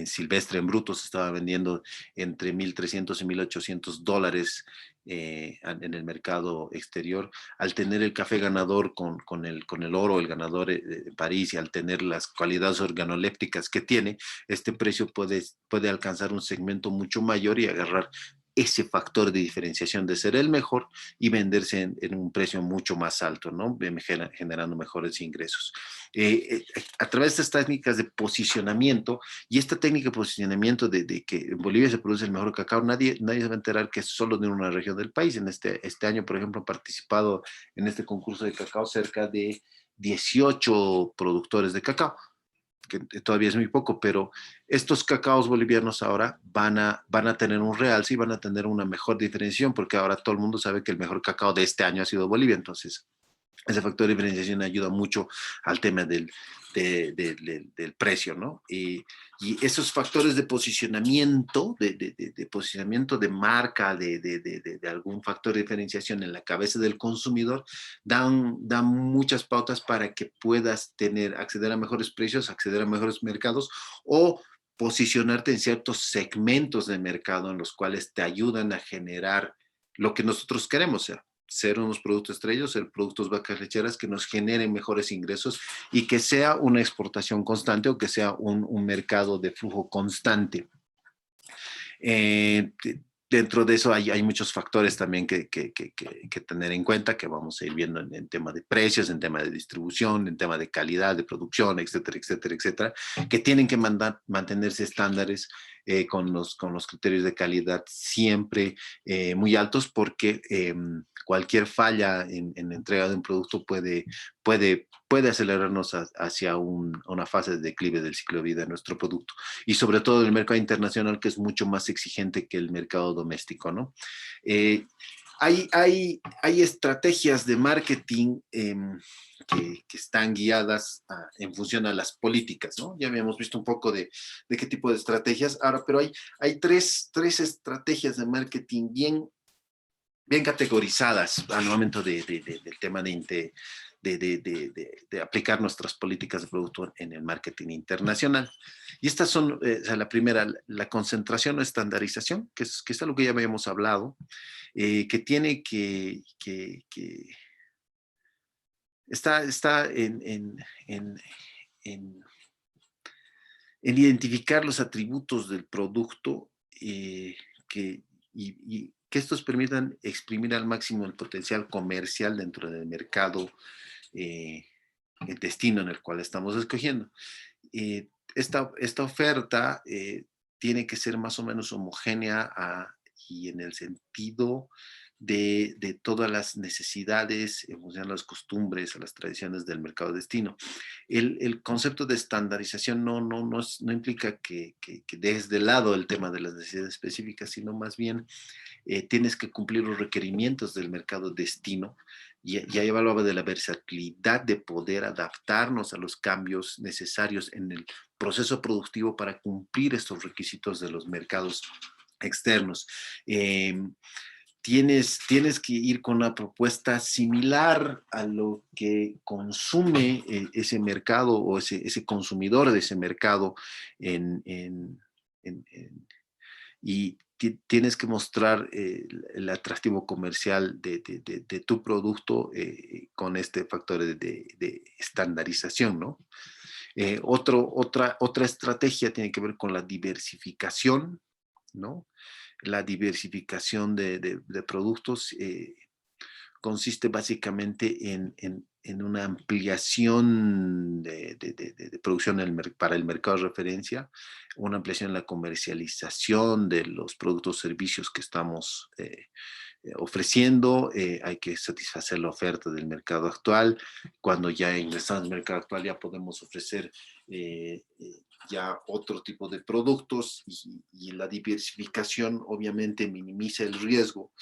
silvestre en bruto se estaba vendiendo entre 1.300 y $1.800 en el mercado exterior. Al tener el café ganador con el oro, el ganador de París, y al tener las cualidades organolépticas que tiene, este precio puede alcanzar un segmento mucho mayor y agarrar ese factor de diferenciación de ser el mejor y venderse en un precio mucho más alto, ¿no? Generando mejores ingresos. A través de estas técnicas de posicionamiento, y esta técnica de posicionamiento de que en Bolivia se produce el mejor cacao, nadie se va a enterar que es solo de una región del país. Este año, por ejemplo, han participado en este concurso de cacao cerca de 18 productores de cacao, que todavía es muy poco, pero estos cacaos bolivianos ahora van a tener un realce y van a tener una mejor diferenciación, porque ahora todo el mundo sabe que el mejor cacao de este año ha sido Bolivia. Entonces ese factor de diferenciación ayuda mucho al tema del precio, ¿no? Y esos factores de posicionamiento, de posicionamiento de marca, de algún factor de diferenciación en la cabeza del consumidor, dan muchas pautas para que puedas acceder a mejores precios, acceder a mejores mercados o posicionarte en ciertos segmentos de mercado en los cuales te ayudan a generar lo que nosotros queremos ser unos productos estrellas, ser productos vacas lecheras que nos generen mejores ingresos y que sea una exportación constante o que sea un mercado de flujo constante. Eh, Dentro de eso hay muchos factores también que tener en cuenta, que vamos a ir viendo en tema de precios, en tema de distribución, en tema de calidad, de producción, etcétera, etcétera, etcétera, que tienen que mantenerse estándares con los criterios de calidad siempre muy altos, porque cualquier falla en la entrega de un producto puede acelerarnos hacia una fase de declive del ciclo de vida de nuestro producto, y sobre todo el mercado internacional, que es mucho más exigente que el mercado doméstico, ¿no? Eh, hay estrategias de marketing que están guiadas en función a las políticas, ¿no? Ya habíamos visto un poco de qué tipo de estrategias ahora, pero hay tres estrategias de marketing bien bien categorizadas al momento del tema de aplicar nuestras políticas de producto en el marketing internacional. Y estas son, o sea, la primera, la concentración o estandarización, que es algo que ya habíamos hablado, que tiene que está en, en identificar los atributos del producto que, y que estos permitan exprimir al máximo el potencial comercial dentro del mercado, eh, el destino en el cual estamos escogiendo. Esta oferta tiene que ser más o menos homogénea y en el sentido de todas las necesidades, en función a las costumbres, a las tradiciones del mercado destino. El concepto de estandarización no implica que dejes de lado el tema de las necesidades específicas, sino más bien tienes que cumplir los requerimientos del mercado destino. Ya hablaba de la versatilidad de poder adaptarnos a los cambios necesarios en el proceso productivo para cumplir estos requisitos de los mercados externos. Tienes que ir con una propuesta similar a lo que consume ese mercado o ese consumidor de ese mercado en y tienes que mostrar el atractivo comercial de tu producto con este factor de estandarización, ¿no? Otra estrategia tiene que ver con la diversificación, ¿no? La diversificación de productos consiste básicamente en una ampliación de producción para el mercado de referencia, una ampliación en la comercialización de los productos o servicios que estamos ofreciendo. Hay que satisfacer la oferta del mercado actual. Cuando ya ingresamos al mercado actual ya podemos ofrecer ya otro tipo de productos y la diversificación obviamente minimiza el riesgo,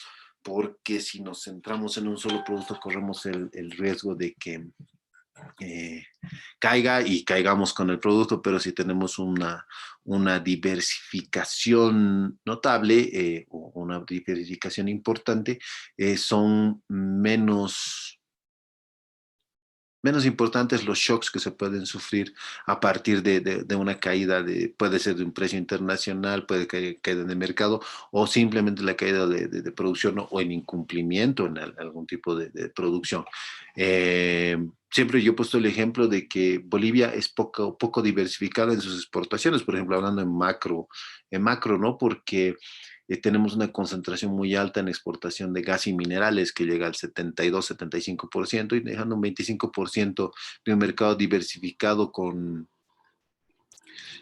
porque si nos centramos en un solo producto corremos el riesgo de que caiga y caigamos con el producto, pero si tenemos una diversificación notable o una diversificación importante, son menos importantes los shocks que se pueden sufrir a partir de una caída, puede ser de un precio internacional, puede caer caída en el mercado, o simplemente la caída de producción o el incumplimiento en algún tipo de producción. Siempre yo he puesto el ejemplo de que Bolivia es poco diversificada en sus exportaciones, por ejemplo, hablando en macro, ¿no? Porque tenemos una concentración muy alta en exportación de gas y minerales que llega al 72-75% y dejando un 25% de un mercado diversificado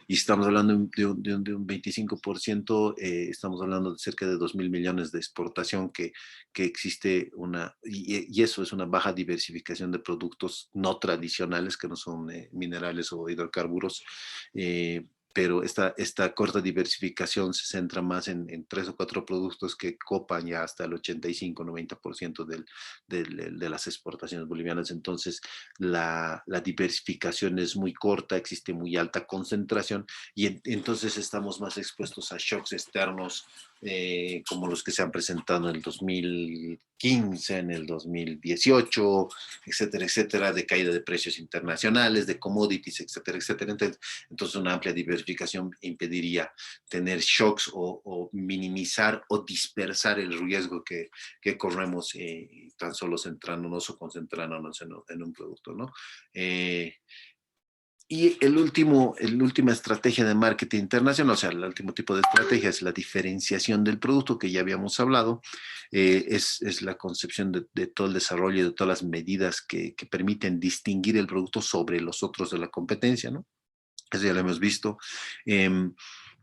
y estamos hablando de un 25%, estamos hablando de cerca de 2.000 millones de exportación que existe y eso es una baja diversificación de productos no tradicionales que no son minerales o hidrocarburos. Pero esta corta diversificación se centra más en tres o cuatro productos que copan ya hasta el 85-90% de las exportaciones bolivianas. Entonces, la diversificación es muy corta, existe muy alta concentración y entonces estamos más expuestos a shocks externos como los que se han presentado en el 2015, en el 2018, etcétera, etcétera, de caída de precios internacionales, de commodities, etcétera, etcétera. Entonces una amplia diversificación impediría tener shocks o minimizar o dispersar el riesgo que corremos tan solo centrándonos o concentrándonos en un producto, ¿no? Y la última estrategia de marketing internacional, o sea, el último tipo de estrategia es la diferenciación del producto que ya habíamos hablado, es la concepción de todo el desarrollo, de todas las medidas que permiten distinguir el producto sobre los otros de la competencia, ¿no? Eso ya lo hemos visto. Eh,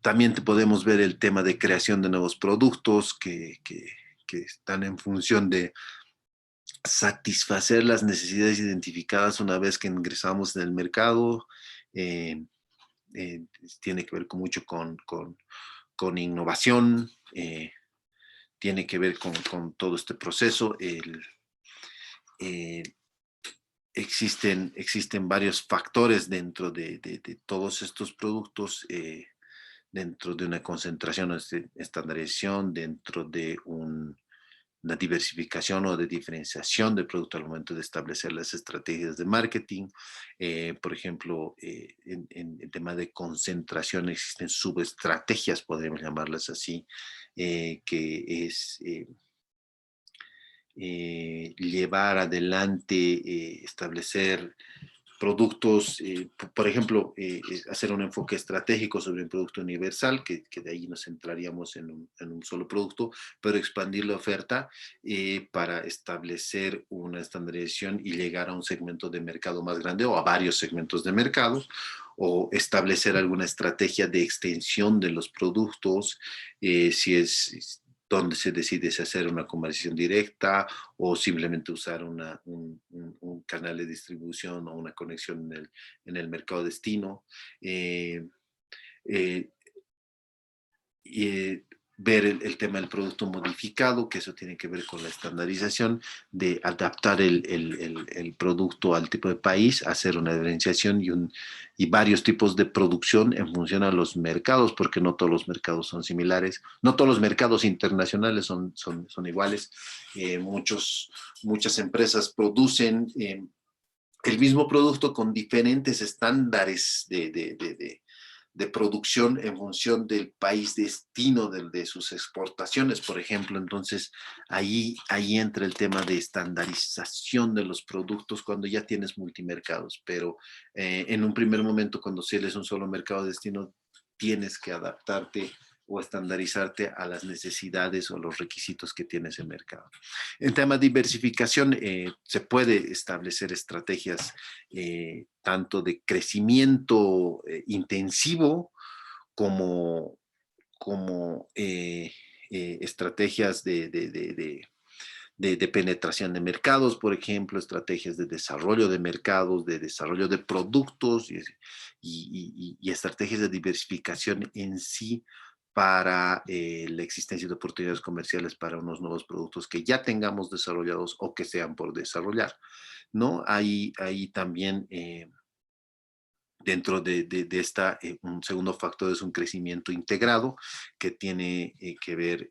También podemos ver el tema de creación de nuevos productos que están en función de satisfacer las necesidades identificadas una vez que ingresamos en el mercado. Eh, eh, Tiene que ver mucho con innovación, tiene que ver con todo este proceso. Eh, existen varios factores dentro de todos estos productos, dentro de una concentración, estandarización, dentro de una diversificación o de diferenciación del producto al momento de establecer las estrategias de marketing. Por ejemplo, en el tema de concentración existen subestrategias, podríamos llamarlas así, que es llevar adelante, establecer productos, por ejemplo, hacer un enfoque estratégico sobre un producto universal, que de ahí nos centraríamos en un solo producto, pero expandir la oferta para establecer una estandarización y llegar a un segmento de mercado más grande o a varios segmentos de mercado, o establecer alguna estrategia de extensión de los productos, si es donde se decide si hacer una comercialización directa o simplemente usar un canal de distribución o una conexión en el mercado destino. Eh, eh, y, ver el tema del producto modificado, que eso tiene que ver con la estandarización, de adaptar el producto al tipo de país, hacer una diferenciación y varios tipos de producción en función a los mercados, porque no todos los mercados son similares, no todos los mercados internacionales son iguales. Muchas empresas producen el mismo producto con diferentes estándares de producción en función del país destino de sus exportaciones, por ejemplo. Entonces, ahí entra el tema de estandarización de los productos cuando ya tienes multimercados, pero en un primer momento, cuando si eres un solo mercado destino, tienes que adaptarte o estandarizarte a las necesidades o los requisitos que tiene ese mercado. En tema de diversificación, se puede establecer estrategias tanto de crecimiento intensivo como, como estrategias de penetración de mercados, por ejemplo, estrategias de desarrollo de mercados, de desarrollo de productos y estrategias de diversificación en sí para la existencia de oportunidades comerciales para unos nuevos productos que ya tengamos desarrollados o que sean por desarrollar, ¿no? Ahí también dentro de esta, un segundo factor es un crecimiento integrado que tiene que ver,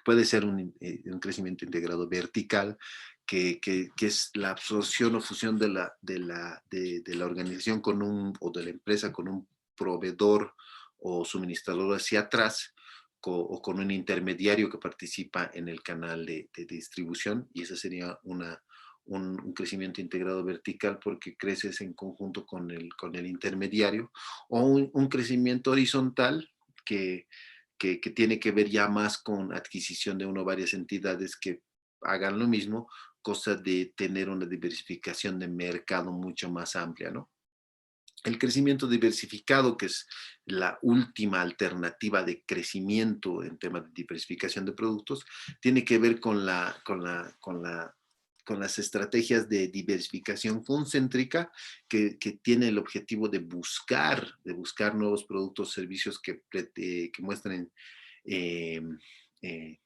puede ser un crecimiento integrado vertical, que es la absorción o fusión de la organización con o de la empresa con un proveedor o suministrador hacia atrás, o con un intermediario que participa en el canal de distribución, y esa sería un crecimiento integrado vertical porque creces en conjunto con el intermediario, o un crecimiento horizontal que tiene que ver ya más con adquisición de uno o varias entidades que hagan lo mismo, cosa de tener una diversificación de mercado mucho más amplia, ¿no? El crecimiento diversificado, que es la última alternativa de crecimiento en temas de diversificación de productos, tiene que ver con las estrategias de diversificación concéntrica que tiene el objetivo de buscar nuevos productos, servicios que muestren eh, eh,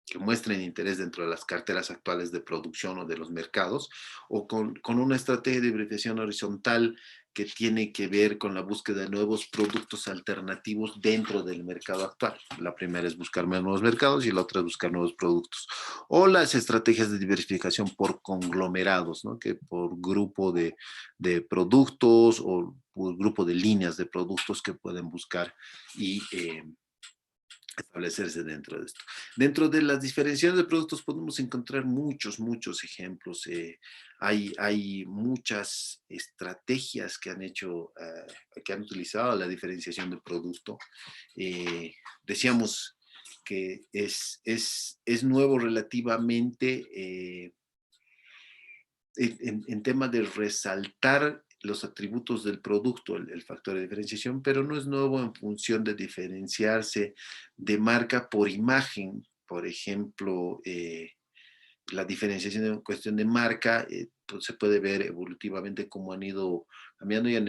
que muestren interés dentro de las carteras actuales de producción o de los mercados, o con una estrategia de diversificación horizontal que tiene que ver con la búsqueda de nuevos productos alternativos dentro del mercado actual. La primera es buscar nuevos mercados y la otra es buscar nuevos productos. O las estrategias de diversificación por conglomerados, ¿no? Que por grupo de productos o por grupo de líneas de productos que pueden buscar y establecerse dentro de esto. Dentro de las diferenciaciones de productos podemos encontrar muchos ejemplos. Hay muchas estrategias que han hecho, que han utilizado la diferenciación de producto. Decíamos que es nuevo relativamente en tema de resaltar los atributos del producto, el factor de diferenciación, pero no es nuevo en función de diferenciarse de marca por imagen. Por ejemplo, la diferenciación en cuestión de marca, pues se puede ver evolutivamente cómo han ido cambiando ya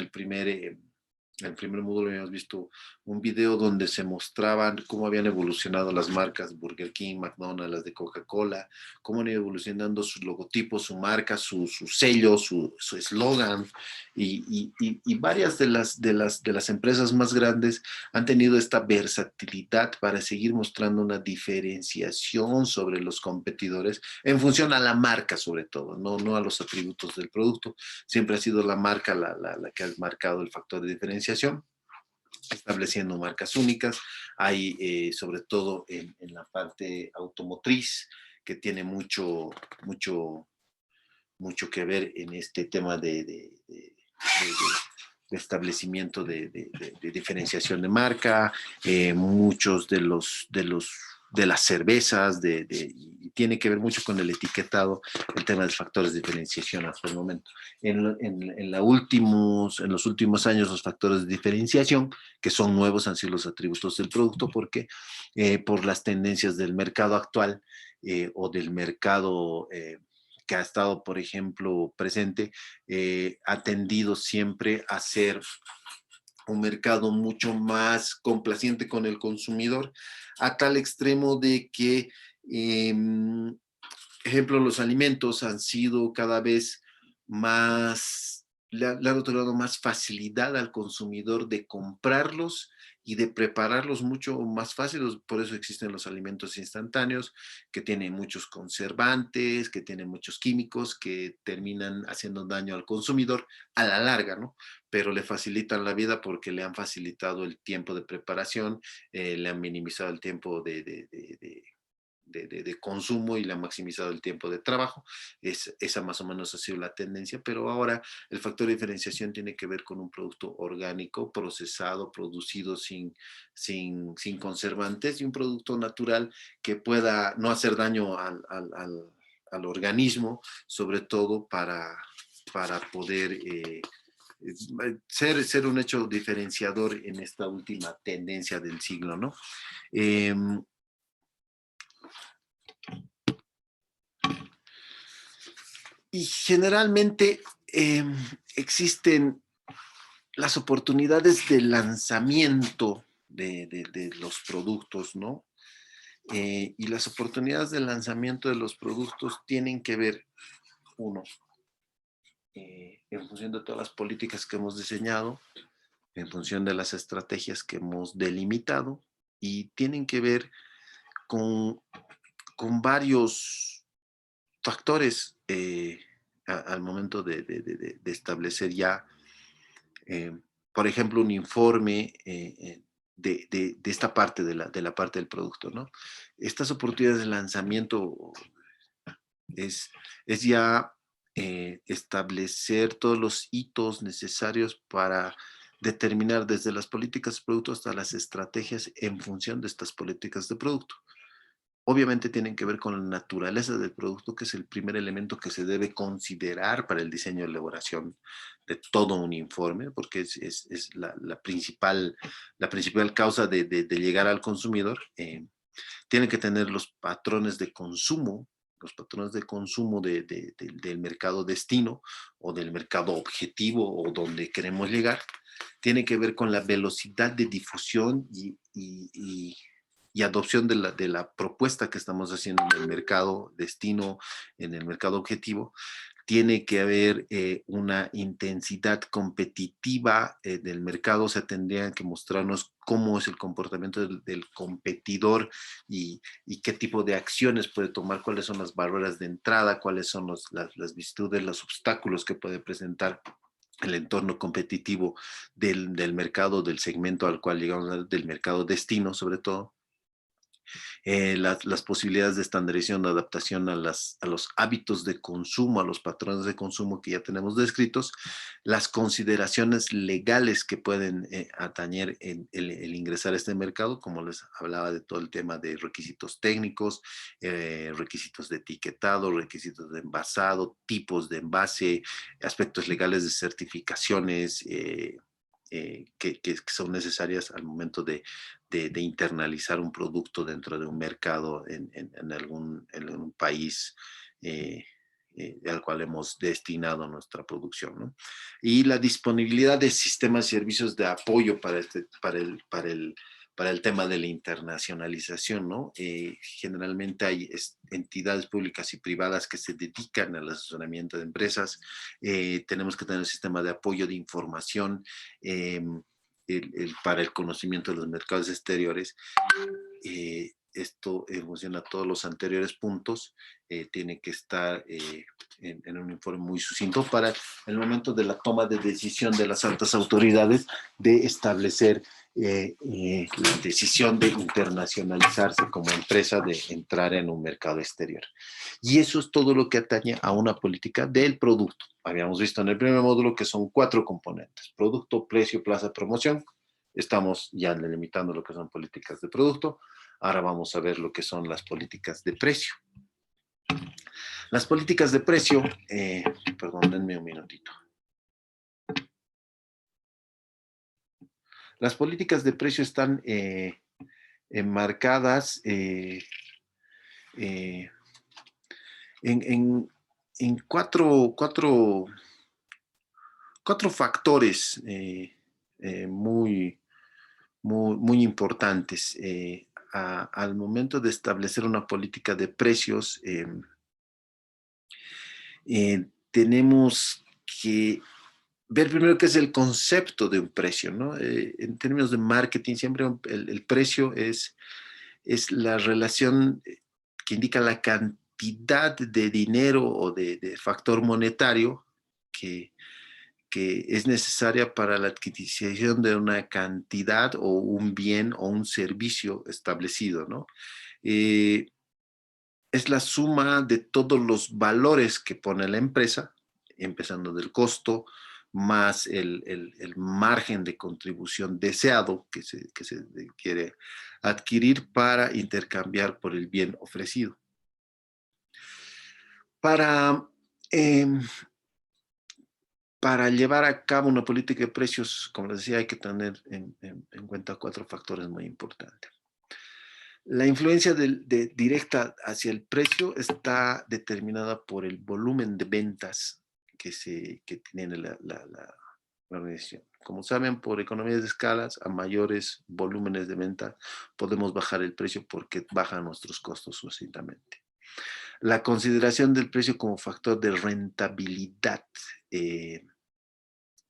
En el primer módulo habíamos visto un video donde se mostraban cómo habían evolucionado las marcas Burger King, McDonald's, las de Coca-Cola, cómo han ido evolucionando sus logotipos, su marca, su sello, su eslogan, y varias de las empresas más grandes han tenido esta versatilidad para seguir mostrando una diferenciación sobre los competidores en función a la marca sobre todo, no a los atributos del producto. Siempre ha sido la marca la que ha marcado el factor de diferenciación, estableciendo marcas únicas. Hay sobre todo en la parte automotriz, que tiene mucho que ver en este tema de establecimiento de diferenciación de marca, muchos de las cervezas, y tiene que ver mucho con el etiquetado, el tema de factores de diferenciación hasta el momento. En los últimos años, los factores de diferenciación, que son nuevos, han sido los atributos del producto, porque por las tendencias del mercado actual o del mercado que ha estado, por ejemplo, presente, ha tendido siempre a ser un mercado mucho más complaciente con el consumidor, a tal extremo de que, ejemplo, los alimentos han sido cada vez más, le han otorgado más facilidad al consumidor de comprarlos y de prepararlos mucho más fáciles. Por eso existen los alimentos instantáneos, que tienen muchos conservantes, que tienen muchos químicos, que terminan haciendo daño al consumidor a la larga, ¿no? Pero le facilitan la vida porque le han facilitado el tiempo de preparación, le han minimizado el tiempo de consumo y le ha maximizado el tiempo de trabajo. Esa más o menos ha sido la tendencia, pero ahora el factor de diferenciación tiene que ver con un producto orgánico, procesado, producido sin conservantes, y un producto natural que pueda no hacer daño al organismo, sobre todo para poder ser un hecho diferenciador en esta última tendencia del siglo, ¿no? Eh, Y generalmente existen las oportunidades de lanzamiento de los productos, ¿no? Y las oportunidades de lanzamiento de los productos tienen que ver, uno, en función de todas las políticas que hemos diseñado, en función de las estrategias que hemos delimitado, y tienen que ver con, con varios factores al momento de establecer ya, eh, por ejemplo, un informe de esta parte de la parte del producto, ¿no? Estas oportunidades de lanzamiento es, es ya establecer todos los hitos necesarios para determinar desde las políticas de producto hasta las estrategias en función de estas políticas de producto. Obviamente tienen que ver con la naturaleza del producto, que es el primer elemento que se debe considerar para el diseño y elaboración de todo un informe, porque es la principal causa de llegar al consumidor. Tienen que tener los patrones de consumo del mercado destino o del mercado objetivo o donde queremos llegar. Tiene que ver con la velocidad de difusión y adopción de la propuesta que estamos haciendo en el mercado destino, en el mercado objetivo. Tiene que haber una intensidad competitiva del mercado, o sea, tendrían que mostrarnos cómo es el comportamiento del competidor y qué tipo de acciones puede tomar, cuáles son las barreras de entrada, cuáles son las virtudes, los obstáculos que puede presentar el entorno competitivo del mercado, del segmento al cual llegamos, del mercado destino sobre todo. Las posibilidades de estandarización, de adaptación a los hábitos de consumo, a los patrones de consumo que ya tenemos descritos, las consideraciones legales que pueden atañer el ingresar a este mercado, como les hablaba de todo el tema de requisitos técnicos, requisitos de etiquetado, requisitos de envasado, tipos de envase, aspectos legales de certificaciones, que son necesarias al momento de internalizar un producto dentro de un mercado en algún país al cual hemos destinado nuestra producción, ¿no? Y la disponibilidad de sistemas y servicios de apoyo para el tema de la internacionalización, ¿no? Generalmente hay entidades públicas y privadas que se dedican al asesoramiento de empresas. Tenemos que tener un sistema de apoyo de información para el conocimiento de los mercados exteriores. Esto, en función a todos los anteriores puntos, tiene que estar en un informe muy sucinto para el momento de la toma de decisión de las altas autoridades de establecer la decisión de internacionalizarse como empresa, de entrar en un mercado exterior. Y eso es todo lo que atañe a una política del producto. Habíamos visto en el primer módulo que son 4 componentes: producto, precio, plaza, promoción. Estamos ya delimitando lo que son políticas de producto. Ahora vamos a ver lo que son las políticas de precio. Las políticas de precio, perdón, denme un minutito. Las políticas de precio están enmarcadas en, en, en cuatro factores muy importantes. Al momento de establecer una política de precios, tenemos que ver primero qué es el concepto de un precio, ¿no? En términos de marketing, siempre el precio es la relación que indica la cantidad de dinero o de factor monetario que, que es necesaria para la adquisición de una cantidad o un bien o un servicio establecido, ¿no? Eh, es la suma de todos los valores que pone la empresa, empezando del costo, más el margen de contribución deseado que se quiere adquirir para intercambiar por el bien ofrecido. Para, eh, para llevar a cabo una política de precios, como les decía, hay que tener en cuenta 4 factores muy importantes. La influencia directa hacia el precio está determinada por el volumen de ventas que tiene la organización. Como saben, por economías de escalas, a mayores volúmenes de venta, podemos bajar el precio porque bajan nuestros costos sucintamente. La consideración del precio como factor de rentabilidad.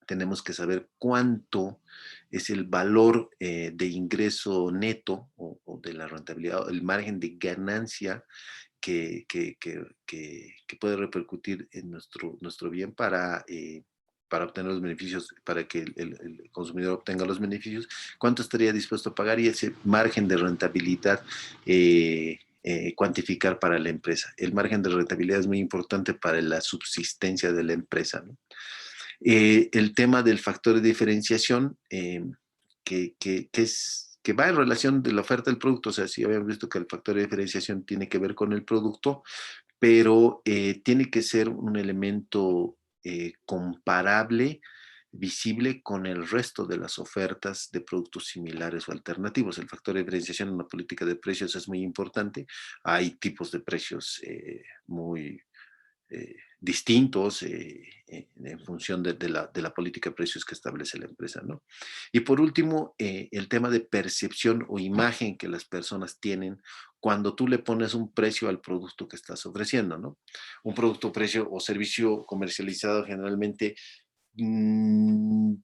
Tenemos que saber cuánto es el valor de ingreso neto o de la rentabilidad, el margen de ganancia que puede repercutir en nuestro bien para obtener los beneficios, para que el consumidor obtenga los beneficios, cuánto estaría dispuesto a pagar y ese margen de rentabilidad cuantificar para la empresa. El margen de rentabilidad es muy importante para la subsistencia de la empresa, ¿no? El tema del factor de diferenciación que va en relación de la oferta del producto. O sea, sí habíamos visto que el factor de diferenciación tiene que ver con el producto, pero tiene que ser un elemento comparable, visible con el resto de las ofertas de productos similares o alternativos. El factor de diferenciación en una política de precios es muy importante. Hay tipos de precios muy distintos en función de la política de precios que establece la empresa, ¿no? Y por último, el tema de percepción o imagen que las personas tienen cuando tú le pones un precio al producto que estás ofreciendo, ¿no? Un producto, precio o servicio comercializado generalmente no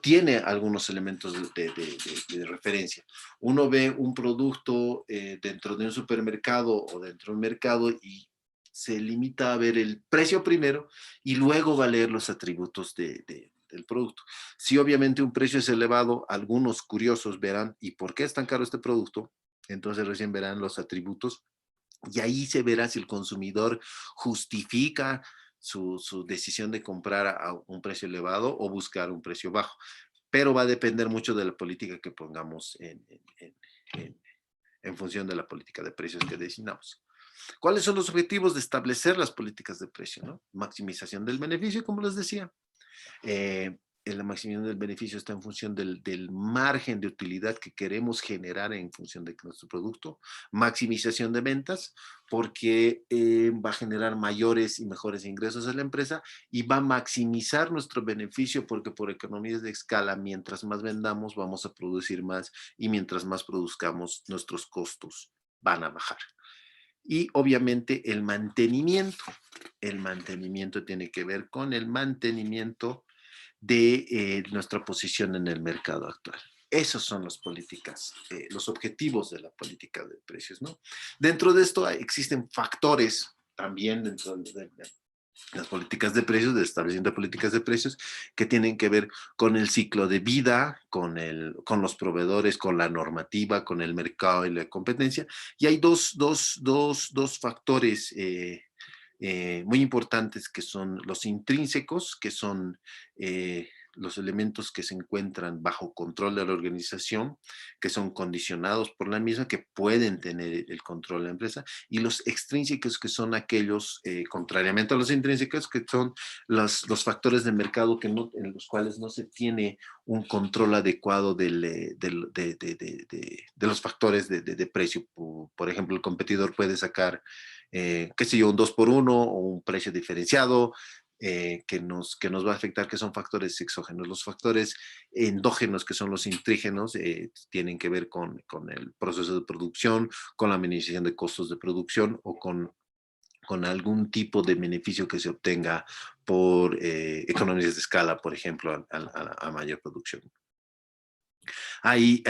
tiene algunos elementos de referencia. Uno ve un producto dentro de un supermercado o dentro de un mercado y se limita a ver el precio primero y luego va a leer los atributos del producto. Si obviamente un precio es elevado, algunos curiosos verán, ¿y por qué es tan caro este producto? Entonces recién verán los atributos y ahí se verá si el consumidor justifica su decisión de comprar a un precio elevado o buscar un precio bajo. Pero va a depender mucho de la política que pongamos en función de la política de precios que definamos. ¿Cuáles son los objetivos de establecer las políticas de precio, no? Maximización del beneficio, como les decía. la maximización del beneficio está en función del margen de utilidad que queremos generar en función de nuestro producto. Maximización de ventas, porque va a generar mayores y mejores ingresos a la empresa y va a maximizar nuestro beneficio porque por economías de escala, mientras más vendamos, vamos a producir más y mientras más produzcamos, nuestros costos van a bajar. Y obviamente el mantenimiento. El mantenimiento tiene que ver con el mantenimiento de nuestra posición en el mercado actual. Esos son las políticas, los objetivos de la política de precios, ¿no? Dentro de esto existen factores también dentro de las políticas de precios, de establecimiento de políticas de precios, que tienen que ver con el ciclo de vida, con los proveedores, con la normativa, con el mercado y la competencia. Y hay dos factores muy importantes que son los intrínsecos, que son los elementos que se encuentran bajo control de la organización, que son condicionados por la misma, que pueden tener el control de la empresa, y los extrínsecos, que son aquellos, contrariamente a los intrínsecos, que son los factores de mercado en los cuales no se tiene un control adecuado de los factores de precio. Por ejemplo, el competidor puede sacar qué sé yo, un 2 por 1 o un precio diferenciado que nos va a afectar, que son factores exógenos. Los factores endógenos, que son los intrígenos, tienen que ver con el proceso de producción, con la administración de costos de producción o con algún tipo de beneficio que se obtenga por economías de escala, por ejemplo, a mayor producción. Hay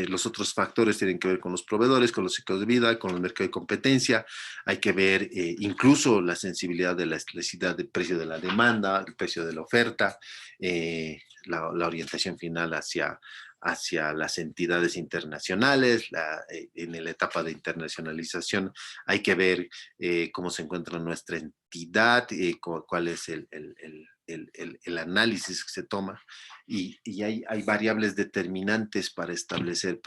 los otros factores tienen que ver con los proveedores, con los ciclos de vida, con el mercado de competencia. Hay que ver incluso la sensibilidad de la elasticidad del precio de la demanda, el precio de la oferta, la orientación final hacia las entidades internacionales. En la etapa de internacionalización hay que ver cómo se encuentra nuestra entidad, cuál es el análisis que se toma, y hay variables determinantes para establecer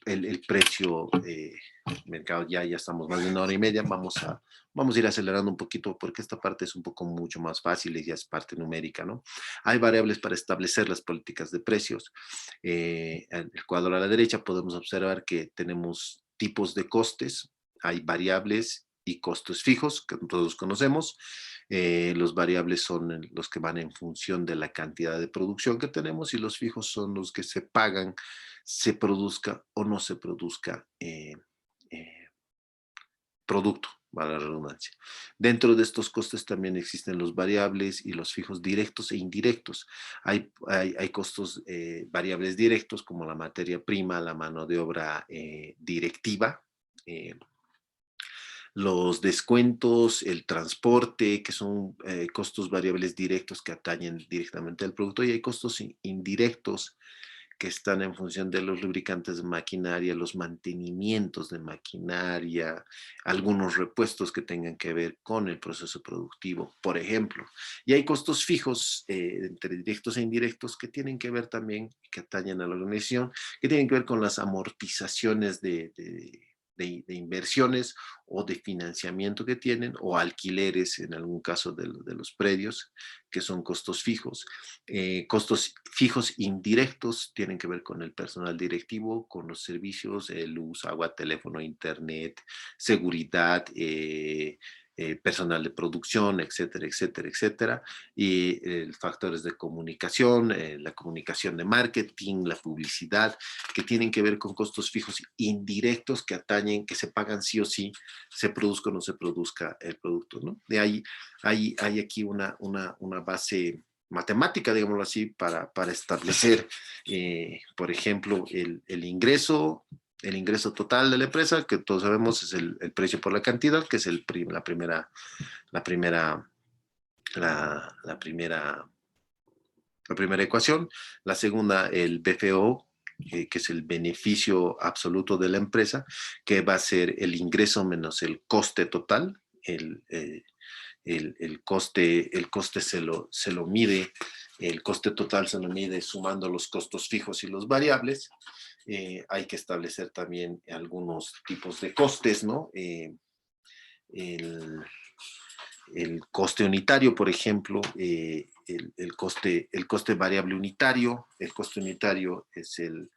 el precio mercado. Ya estamos más de 1 hora y media, vamos a ir acelerando un poquito porque esta parte es un poco mucho más fácil y ya es parte numérica, ¿no? Hay variables para establecer las políticas de precios. En el cuadro a la derecha podemos observar que tenemos tipos de costes, hay variables y costos fijos que todos conocemos. Los variables son los que van en función de la cantidad de producción que tenemos y los fijos son los que se pagan, se produzca o no se produzca eh, producto, para la redundancia. Dentro de estos costes también existen los variables y los fijos directos e indirectos. Hay costos variables directos como la materia prima, la mano de obra directiva, los descuentos, el transporte, que son costos variables directos que atañen directamente al producto, y hay costos indirectos que están en función de los lubricantes de maquinaria, los mantenimientos de maquinaria, algunos repuestos que tengan que ver con el proceso productivo, por ejemplo. Y hay costos fijos entre directos e indirectos que tienen que ver también, que atañen a la organización, que tienen que ver con las amortizaciones de inversiones o de financiamiento que tienen, o alquileres en algún caso de los predios, que son costos fijos. Costos fijos indirectos tienen que ver con el personal directivo, con los servicios, luz, agua, teléfono, internet, seguridad, personal de producción, etcétera, etcétera, etcétera. Y factores de comunicación, la comunicación de marketing, la publicidad, que tienen que ver con costos fijos indirectos que atañen, que se pagan sí o sí, se produzca o no se produzca el producto, ¿no? De ahí hay aquí una base matemática, digámoslo así, para establecer, por ejemplo, el ingreso total de la empresa, que todos sabemos es el precio por la cantidad, que es la primera, la primera, la primera la primera ecuación. La segunda, el BFO, que es el beneficio absoluto de la empresa, que va a ser el ingreso menos el coste total. El coste se lo mide, el coste total se lo mide sumando los costos fijos y los variables. Hay que establecer también algunos tipos de costes, ¿no? El coste unitario, por ejemplo, el coste variable unitario. El coste unitario es el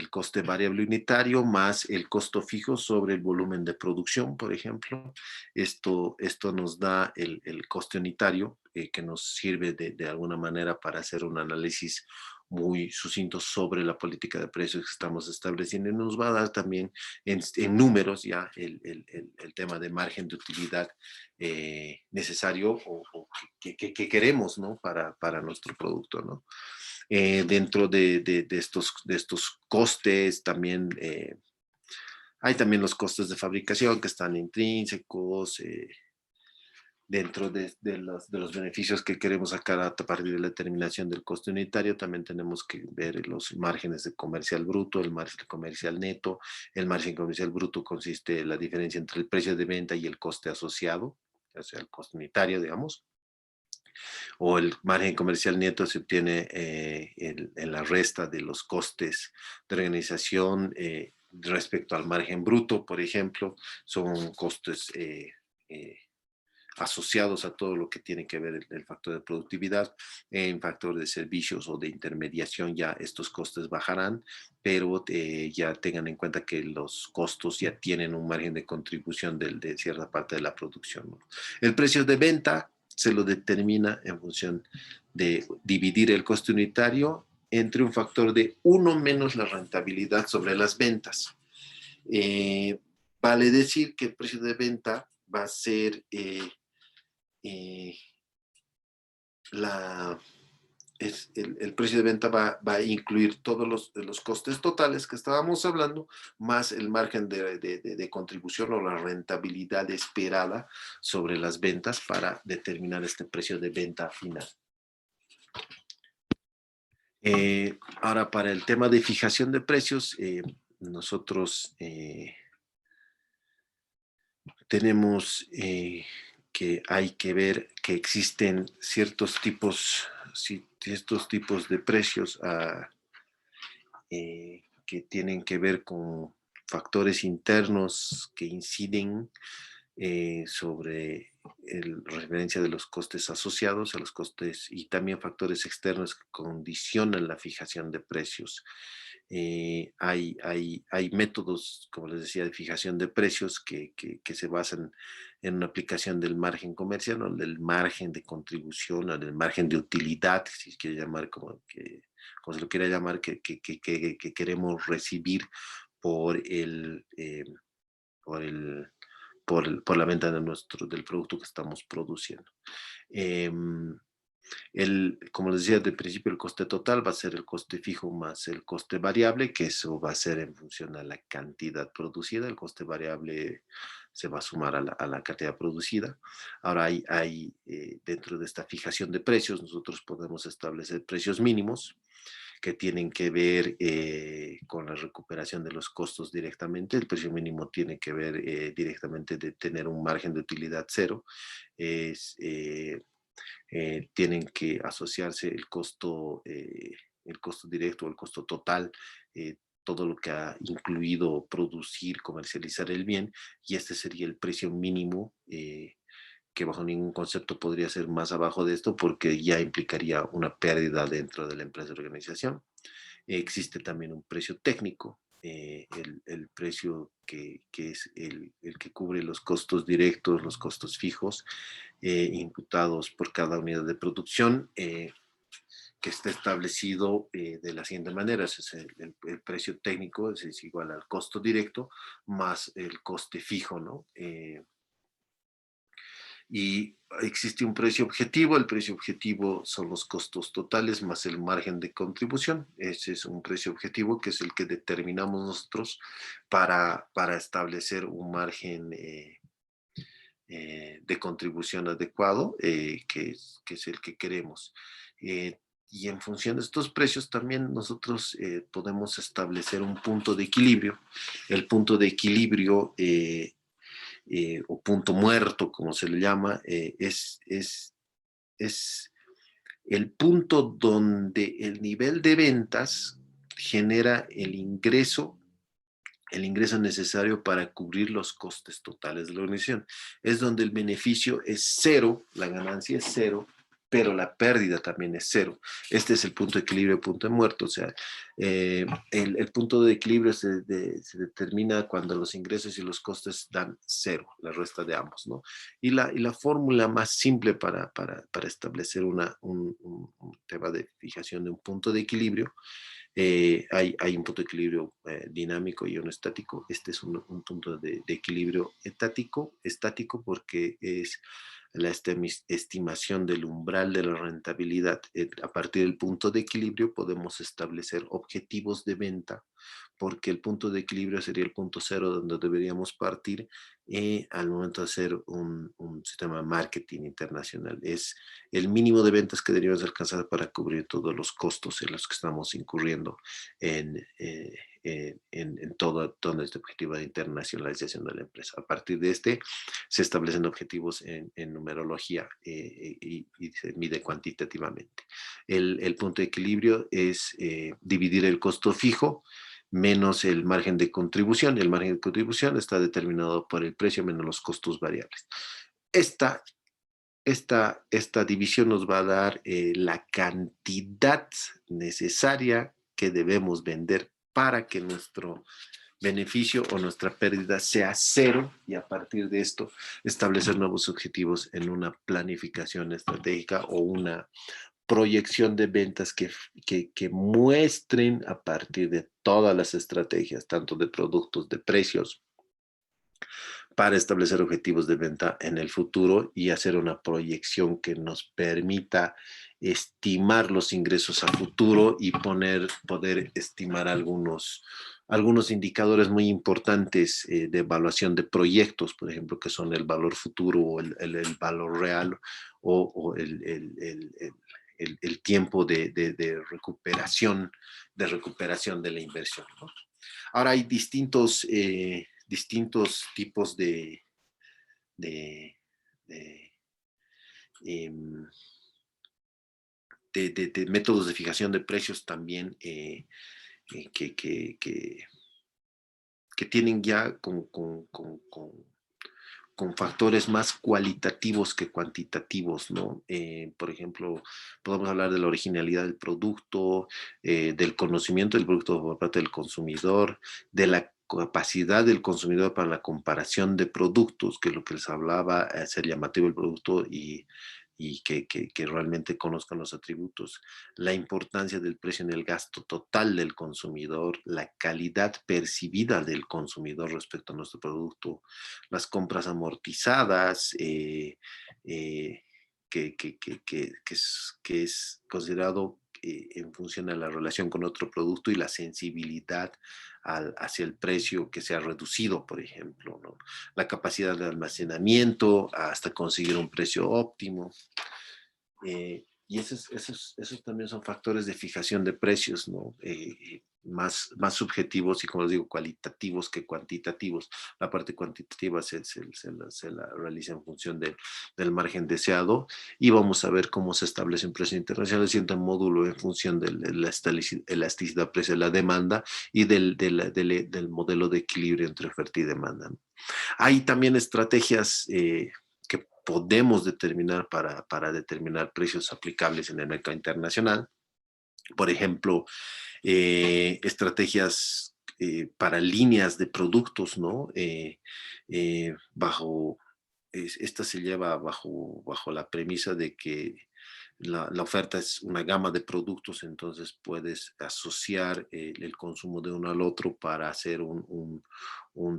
coste variable unitario más el costo fijo sobre el volumen de producción, por ejemplo. Esto nos da el coste unitario que nos sirve de alguna manera para hacer un análisis muy sucinto sobre la política de precios que estamos estableciendo y nos va a dar también en números ya el tema de margen de utilidad necesario o que queremos, ¿no? Para nuestro producto, ¿no? Dentro de estos costes también hay también los costes de fabricación que están intrínsecos dentro de los beneficios que queremos sacar a partir de la determinación del coste unitario. También tenemos que ver los márgenes de comercial bruto, el margen comercial neto. El margen comercial bruto consiste en la diferencia entre el precio de venta y el coste asociado, o sea, el coste unitario, digamos. O el margen comercial neto se obtiene en la resta de los costes de organización respecto al margen bruto, por ejemplo. Son costes asociados a todo lo que tiene que ver el factor de productividad. En factor de servicios o de intermediación ya estos costes bajarán, pero ya tengan en cuenta que los costos ya tienen un margen de contribución de cierta parte de la producción, ¿no? El precio de venta se lo determina en función de dividir el coste unitario entre un factor de 1 menos la rentabilidad sobre las ventas. Vale decir que el precio de venta va a ser eh, la, el precio de venta va a incluir todos los costes totales que estábamos hablando, más el margen de contribución o la rentabilidad esperada sobre las ventas para determinar este precio de venta final. Ahora, para el tema de fijación de precios, nosotros tenemos que hay que ver que existen ciertos tipos de precios que tienen que ver con factores internos que inciden sobre la referencia de los costes asociados a los costes y también factores externos que condicionan la fijación de precios. Hay métodos, como les decía, de fijación de precios que se basan en una aplicación del margen comercial, ¿no? Del margen de contribución o del margen de utilidad, si se quiere llamar como se lo quiera llamar, que queremos recibir por por el, por la venta del producto que estamos produciendo. Como les decía de principio, el coste total va a ser el coste fijo más el coste variable, que eso va a ser en función a la cantidad producida. El coste variable se va a sumar a la cantidad producida. Ahora dentro de esta fijación de precios, nosotros podemos establecer precios mínimos que tienen que ver con la recuperación de los costos directamente. El precio mínimo tiene que ver directamente de tener un margen de utilidad cero. Es, tienen que asociarse el costo directo o el costo total, todo lo que ha incluido producir, comercializar el bien, y este sería el precio mínimo que bajo ningún concepto podría ser más abajo de esto porque ya implicaría una pérdida dentro de la empresa o organización. Existe también un precio técnico, el precio que es el que cubre los costos directos, los costos fijos, imputados por cada unidad de producción, que está establecido de la siguiente manera. Ese es el precio técnico, es igual al costo directo más el coste fijo, ¿no? Y existe un precio objetivo. El precio objetivo son los costos totales más el margen de contribución. Ese es un precio objetivo que es el que determinamos nosotros para establecer un margen de contribución adecuado, que es el que queremos. Y en función de estos precios también nosotros podemos establecer un punto de equilibrio. El punto de equilibrio o punto muerto, como se le llama, es el punto donde el nivel de ventas genera el ingreso necesario para cubrir los costes totales de la organización. Es donde el beneficio es cero, la ganancia es cero, pero la pérdida también es cero. Este es el punto de equilibrio, punto de muerto. O sea, el punto de equilibrio se determina cuando los ingresos y los costes dan cero, la resta de ambos, ¿no? Y la fórmula más simple para establecer un tema de fijación de un punto de equilibrio, hay un punto de equilibrio dinámico y uno estático. Este es un punto de equilibrio estático porque es la estimación del umbral de la rentabilidad. A partir del punto de equilibrio podemos establecer objetivos de venta, porque el punto de equilibrio sería el punto cero donde deberíamos partir al momento de hacer un sistema de marketing internacional. Es el mínimo de ventas que deberíamos alcanzar para cubrir todos los costos en los que estamos incurriendo en, todo este objetivo de internacionalización de la empresa. A partir de este se establecen objetivos en numerología y se mide cuantitativamente. El punto de equilibrio es dividir el costo fijo menos el margen de contribución. El margen de contribución está determinado por el precio menos los costos variables. Esta división nos va a dar la cantidad necesaria que debemos vender para que nuestro beneficio o nuestra pérdida sea cero, y a partir de esto establecer nuevos objetivos en una planificación estratégica o una proyección de ventas que muestren a partir de todas las estrategias, tanto de productos, de precios, para establecer objetivos de venta en el futuro y hacer una proyección que nos permita estimar los ingresos a futuro y poder estimar algunos indicadores muy importantes de evaluación de proyectos, por ejemplo, que son el valor futuro o el valor real o el tiempo de recuperación de la inversión, ¿no? Ahora hay distintos tipos de, de, em, de métodos de fijación de precios también que, que, que, que tienen ya con factores más cualitativos que cuantitativos, ¿no? Por ejemplo, podemos hablar de la originalidad del producto, del conocimiento del producto por parte del consumidor, de la capacidad del consumidor para la comparación de productos, que es lo que les hablaba, ser llamativo el producto y que realmente conozcan los atributos, la importancia del precio en el gasto total del consumidor, la calidad percibida del consumidor respecto a nuestro producto, las compras amortizadas, que es considerado en función de la relación con otro producto y la sensibilidad hacia el precio que se ha reducido, por ejemplo, ¿no? La capacidad de almacenamiento hasta conseguir un precio óptimo. Y esos también son factores de fijación de precios, ¿no? Más subjetivos y, como les digo, cualitativos que cuantitativos. La parte cuantitativa se la realiza en función del margen deseado, y vamos a ver cómo se establecen precios internacionales y en módulo en función de la elasticidad precio de la demanda y del modelo de equilibrio entre oferta y demanda, ¿no? Hay también estrategias que podemos determinar para determinar precios aplicables en el mercado internacional. Por ejemplo, estrategias para líneas de productos, ¿no? Esta se lleva bajo la premisa de que la oferta es una gama de productos, entonces puedes asociar el consumo de uno al otro para hacer un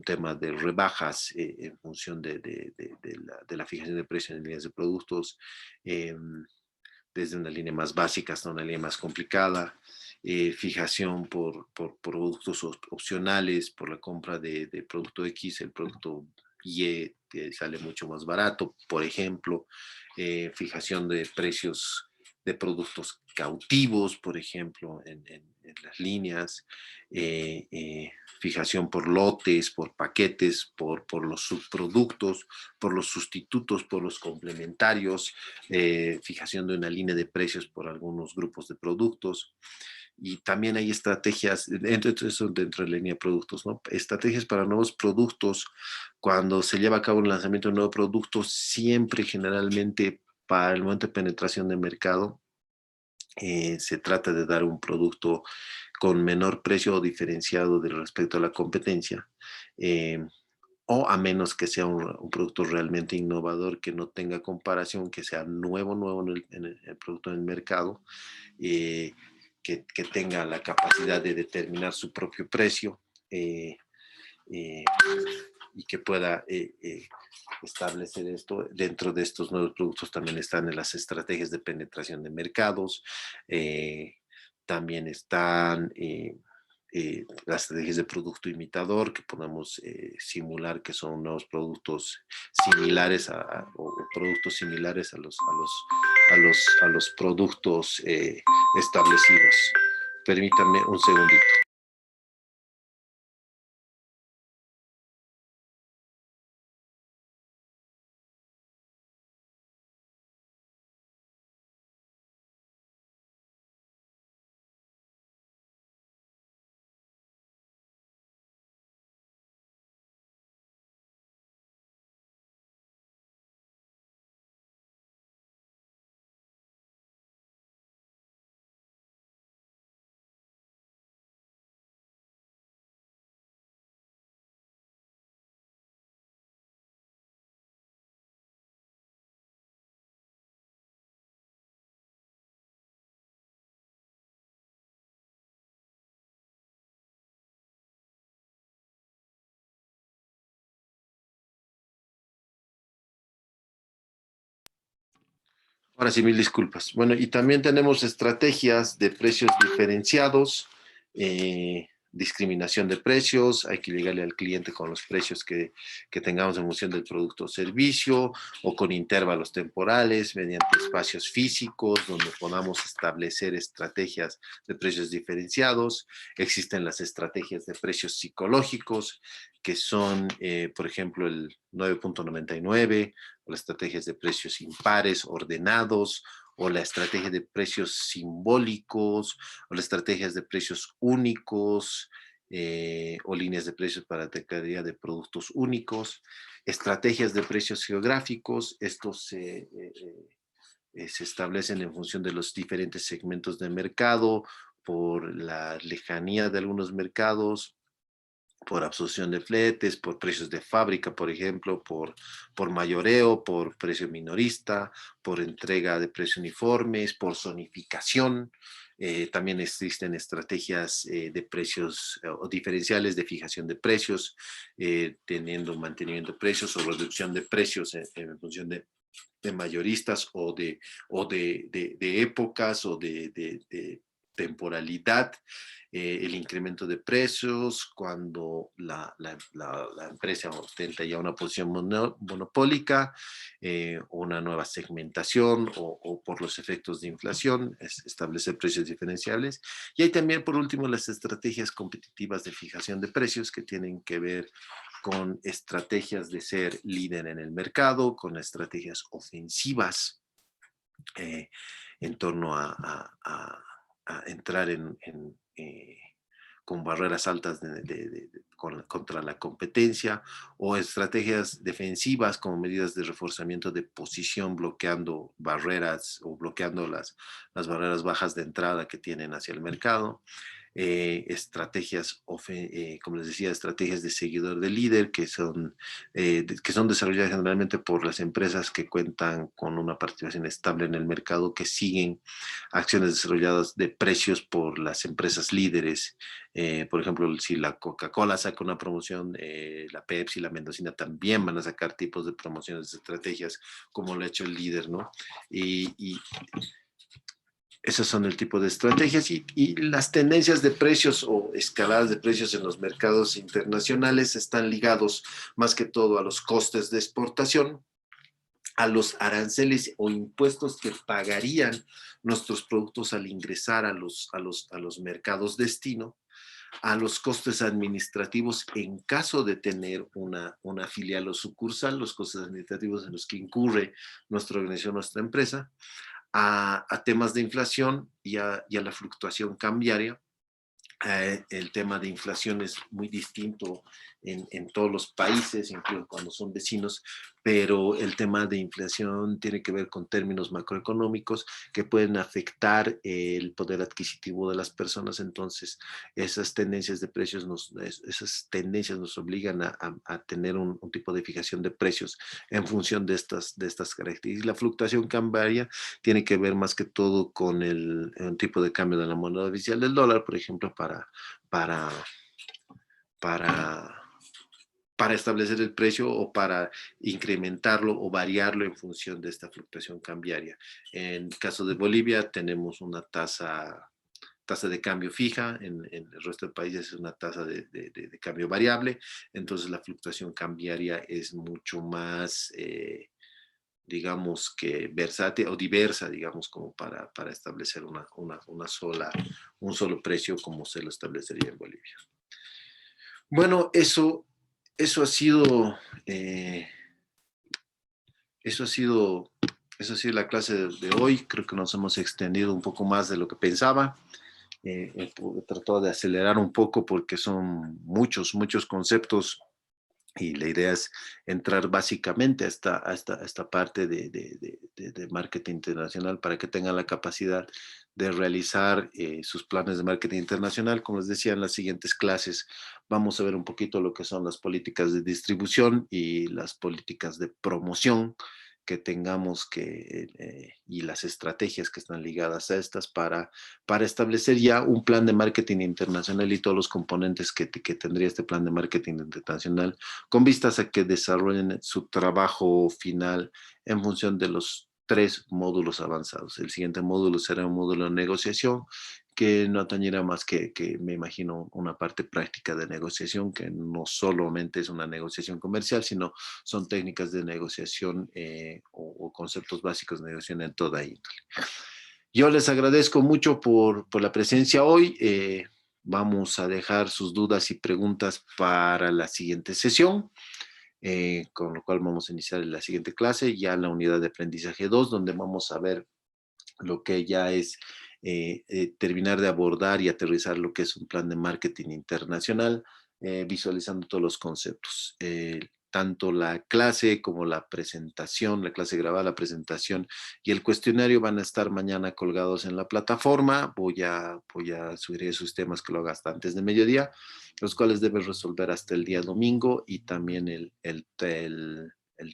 tema de rebajas en función de la fijación de precios en líneas de productos, eh, desde una línea más básica hasta una línea más complicada, fijación por productos opcionales, por la compra de producto X, el producto Y sale mucho más barato, por ejemplo, fijación de precios de productos cautivos, por ejemplo, en las líneas, fijación por lotes, por paquetes, por los subproductos, por los sustitutos, por los complementarios, fijación de una línea de precios por algunos grupos de productos. Y también hay estrategias, dentro de la línea de productos, ¿no? Estrategias para nuevos productos. Cuando se lleva a cabo el lanzamiento de un nuevo producto, siempre generalmente para el momento de penetración de mercado, se trata de dar un producto con menor precio o diferenciado de respecto a la competencia, eh, o a menos que sea un producto realmente innovador, que no tenga comparación, que sea nuevo en el producto en el mercado, eh, que tenga la capacidad de determinar su propio precio, eh, eh, y que pueda establecer esto. Dentro de estos nuevos productos también están en las estrategias de penetración de mercados, eh, también están las estrategias de producto imitador, que podemos simular que son nuevos productos similares o productos similares a los productos establecidos. Permítanme un segundito. Ahora sí, mil disculpas. Bueno, y también tenemos estrategias de precios diferenciados, discriminación de precios, hay que llegarle al cliente con los precios que tengamos en función del producto o servicio, o con intervalos temporales, mediante espacios físicos, donde podamos establecer estrategias de precios diferenciados. Existen las estrategias de precios psicológicos, que son, por ejemplo, el 9.99, o las estrategias de precios impares, ordenados, o la estrategia de precios simbólicos, o las estrategias de precios únicos, o líneas de precios para categoría de productos únicos, estrategias de precios geográficos. Estos se establecen en función de los diferentes segmentos de mercado, por la lejanía de algunos mercados, por absorción de fletes, por precios de fábrica, por ejemplo, por mayoreo, por precio minorista, por entrega de precios uniformes, por zonificación. También existen estrategias de precios o diferenciales de fijación de precios, teniendo mantenimiento de precios o reducción de precios en función de mayoristas, o de épocas, o de temporalidad. El incremento de precios cuando la empresa ostenta ya una posición monopólica, una nueva segmentación, o por los efectos de inflación, establecer precios diferenciables. Y hay también, por último, las estrategias competitivas de fijación de precios, que tienen que ver con estrategias de ser líder en el mercado, con estrategias ofensivas, eh, en torno a entrar con barreras altas contra la competencia, o estrategias defensivas como medidas de reforzamiento de posición, bloqueando barreras o bloqueando las barreras bajas de entrada que tienen hacia el mercado. Estrategias, como les decía, estrategias de seguidor de líder, que son desarrolladas generalmente por las empresas que cuentan con una participación estable en el mercado, que siguen acciones desarrolladas de precios por las empresas líderes. Por ejemplo, si la Coca-Cola saca una promoción, la Pepsi, la Mendocina también van a sacar tipos de promociones, de estrategias, como lo ha hecho el líder, ¿no? Y esos son el tipo de estrategias, y las tendencias de precios o escaladas de precios en los mercados internacionales están ligados más que todo a los costes de exportación, a los aranceles o impuestos que pagarían nuestros productos al ingresar a los mercados destino, a los costes administrativos en caso de tener una filial o sucursal, los costes administrativos en los que incurre nuestra organización, nuestra empresa, a temas de inflación y a la fluctuación cambiaria, El tema de inflación es muy distinto en todos los países, incluso cuando son vecinos, pero el tema de inflación tiene que ver con términos macroeconómicos que pueden afectar el poder adquisitivo de las personas. Entonces, esas tendencias de precios esas tendencias nos obligan a tener un tipo de fijación de precios en función de estas características. La fluctuación cambiaria tiene que ver más que todo con el tipo de cambio de la moneda oficial del dólar, por ejemplo, para, para, para establecer el precio o para incrementarlo o variarlo en función de esta fluctuación cambiaria. En el caso de Bolivia tenemos una tasa de cambio fija, en el resto de países es una tasa de cambio variable, entonces la fluctuación cambiaria es mucho más digamos que versátil o diversa, digamos, como para establecer un solo precio como se lo establecería en Bolivia. Bueno, eso ha sido, eh, eso ha sido, eso ha sido la clase de hoy. Creo que nos hemos extendido un poco más de lo que pensaba. He tratado de acelerar un poco porque son muchos conceptos y la idea es entrar básicamente a esta parte de marketing internacional para que tengan la capacidad de realizar sus planes de marketing internacional. Como les decía, en las siguientes clases vamos a ver un poquito lo que son las políticas de distribución y las políticas de promoción que tengamos y las estrategias que están ligadas a estas para establecer ya un plan de marketing internacional y todos los componentes que tendría este plan de marketing internacional con vistas a que desarrollen su trabajo final en función de los 3 módulos avanzados. El siguiente módulo será un módulo de negociación que no atañerá más que, me imagino, una parte práctica de negociación, que no solamente es una negociación comercial, sino son técnicas de negociación o conceptos básicos de negociación en toda índole. Yo les agradezco mucho por la presencia hoy. Vamos a dejar sus dudas y preguntas para la siguiente sesión, con lo cual vamos a iniciar la siguiente clase, ya en la unidad de aprendizaje 2, donde vamos a ver lo que ya es terminar de abordar y aterrizar lo que es un plan de marketing internacional, visualizando todos los conceptos. Tanto la clase como la presentación, la clase grabada, la presentación y el cuestionario van a estar mañana colgados en la plataforma. Voy a sugerir esos temas que lo haga hasta antes de mediodía, los cuales debes resolver hasta el día domingo, y también el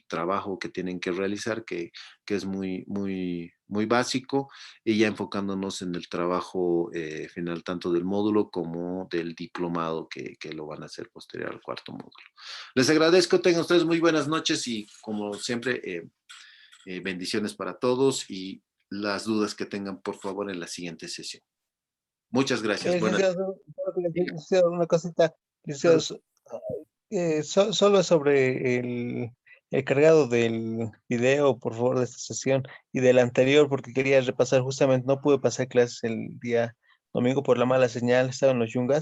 trabajo que tienen que realizar, que es muy básico, y ya enfocándonos en el trabajo final tanto del módulo como del diplomado que lo van a hacer posterior al 4.º módulo. Les agradezco, tengan ustedes muy buenas noches y como siempre, bendiciones para todos, y las dudas que tengan, por favor, en la siguiente sesión. Muchas gracias. Buenas. Licenciado, una cosita, licenciado, solo sobre el cargado del video, por favor, de esta sesión y del anterior, porque quería repasar, justamente no pude pasar clases el día domingo por la mala señal, estaba en los Yungas.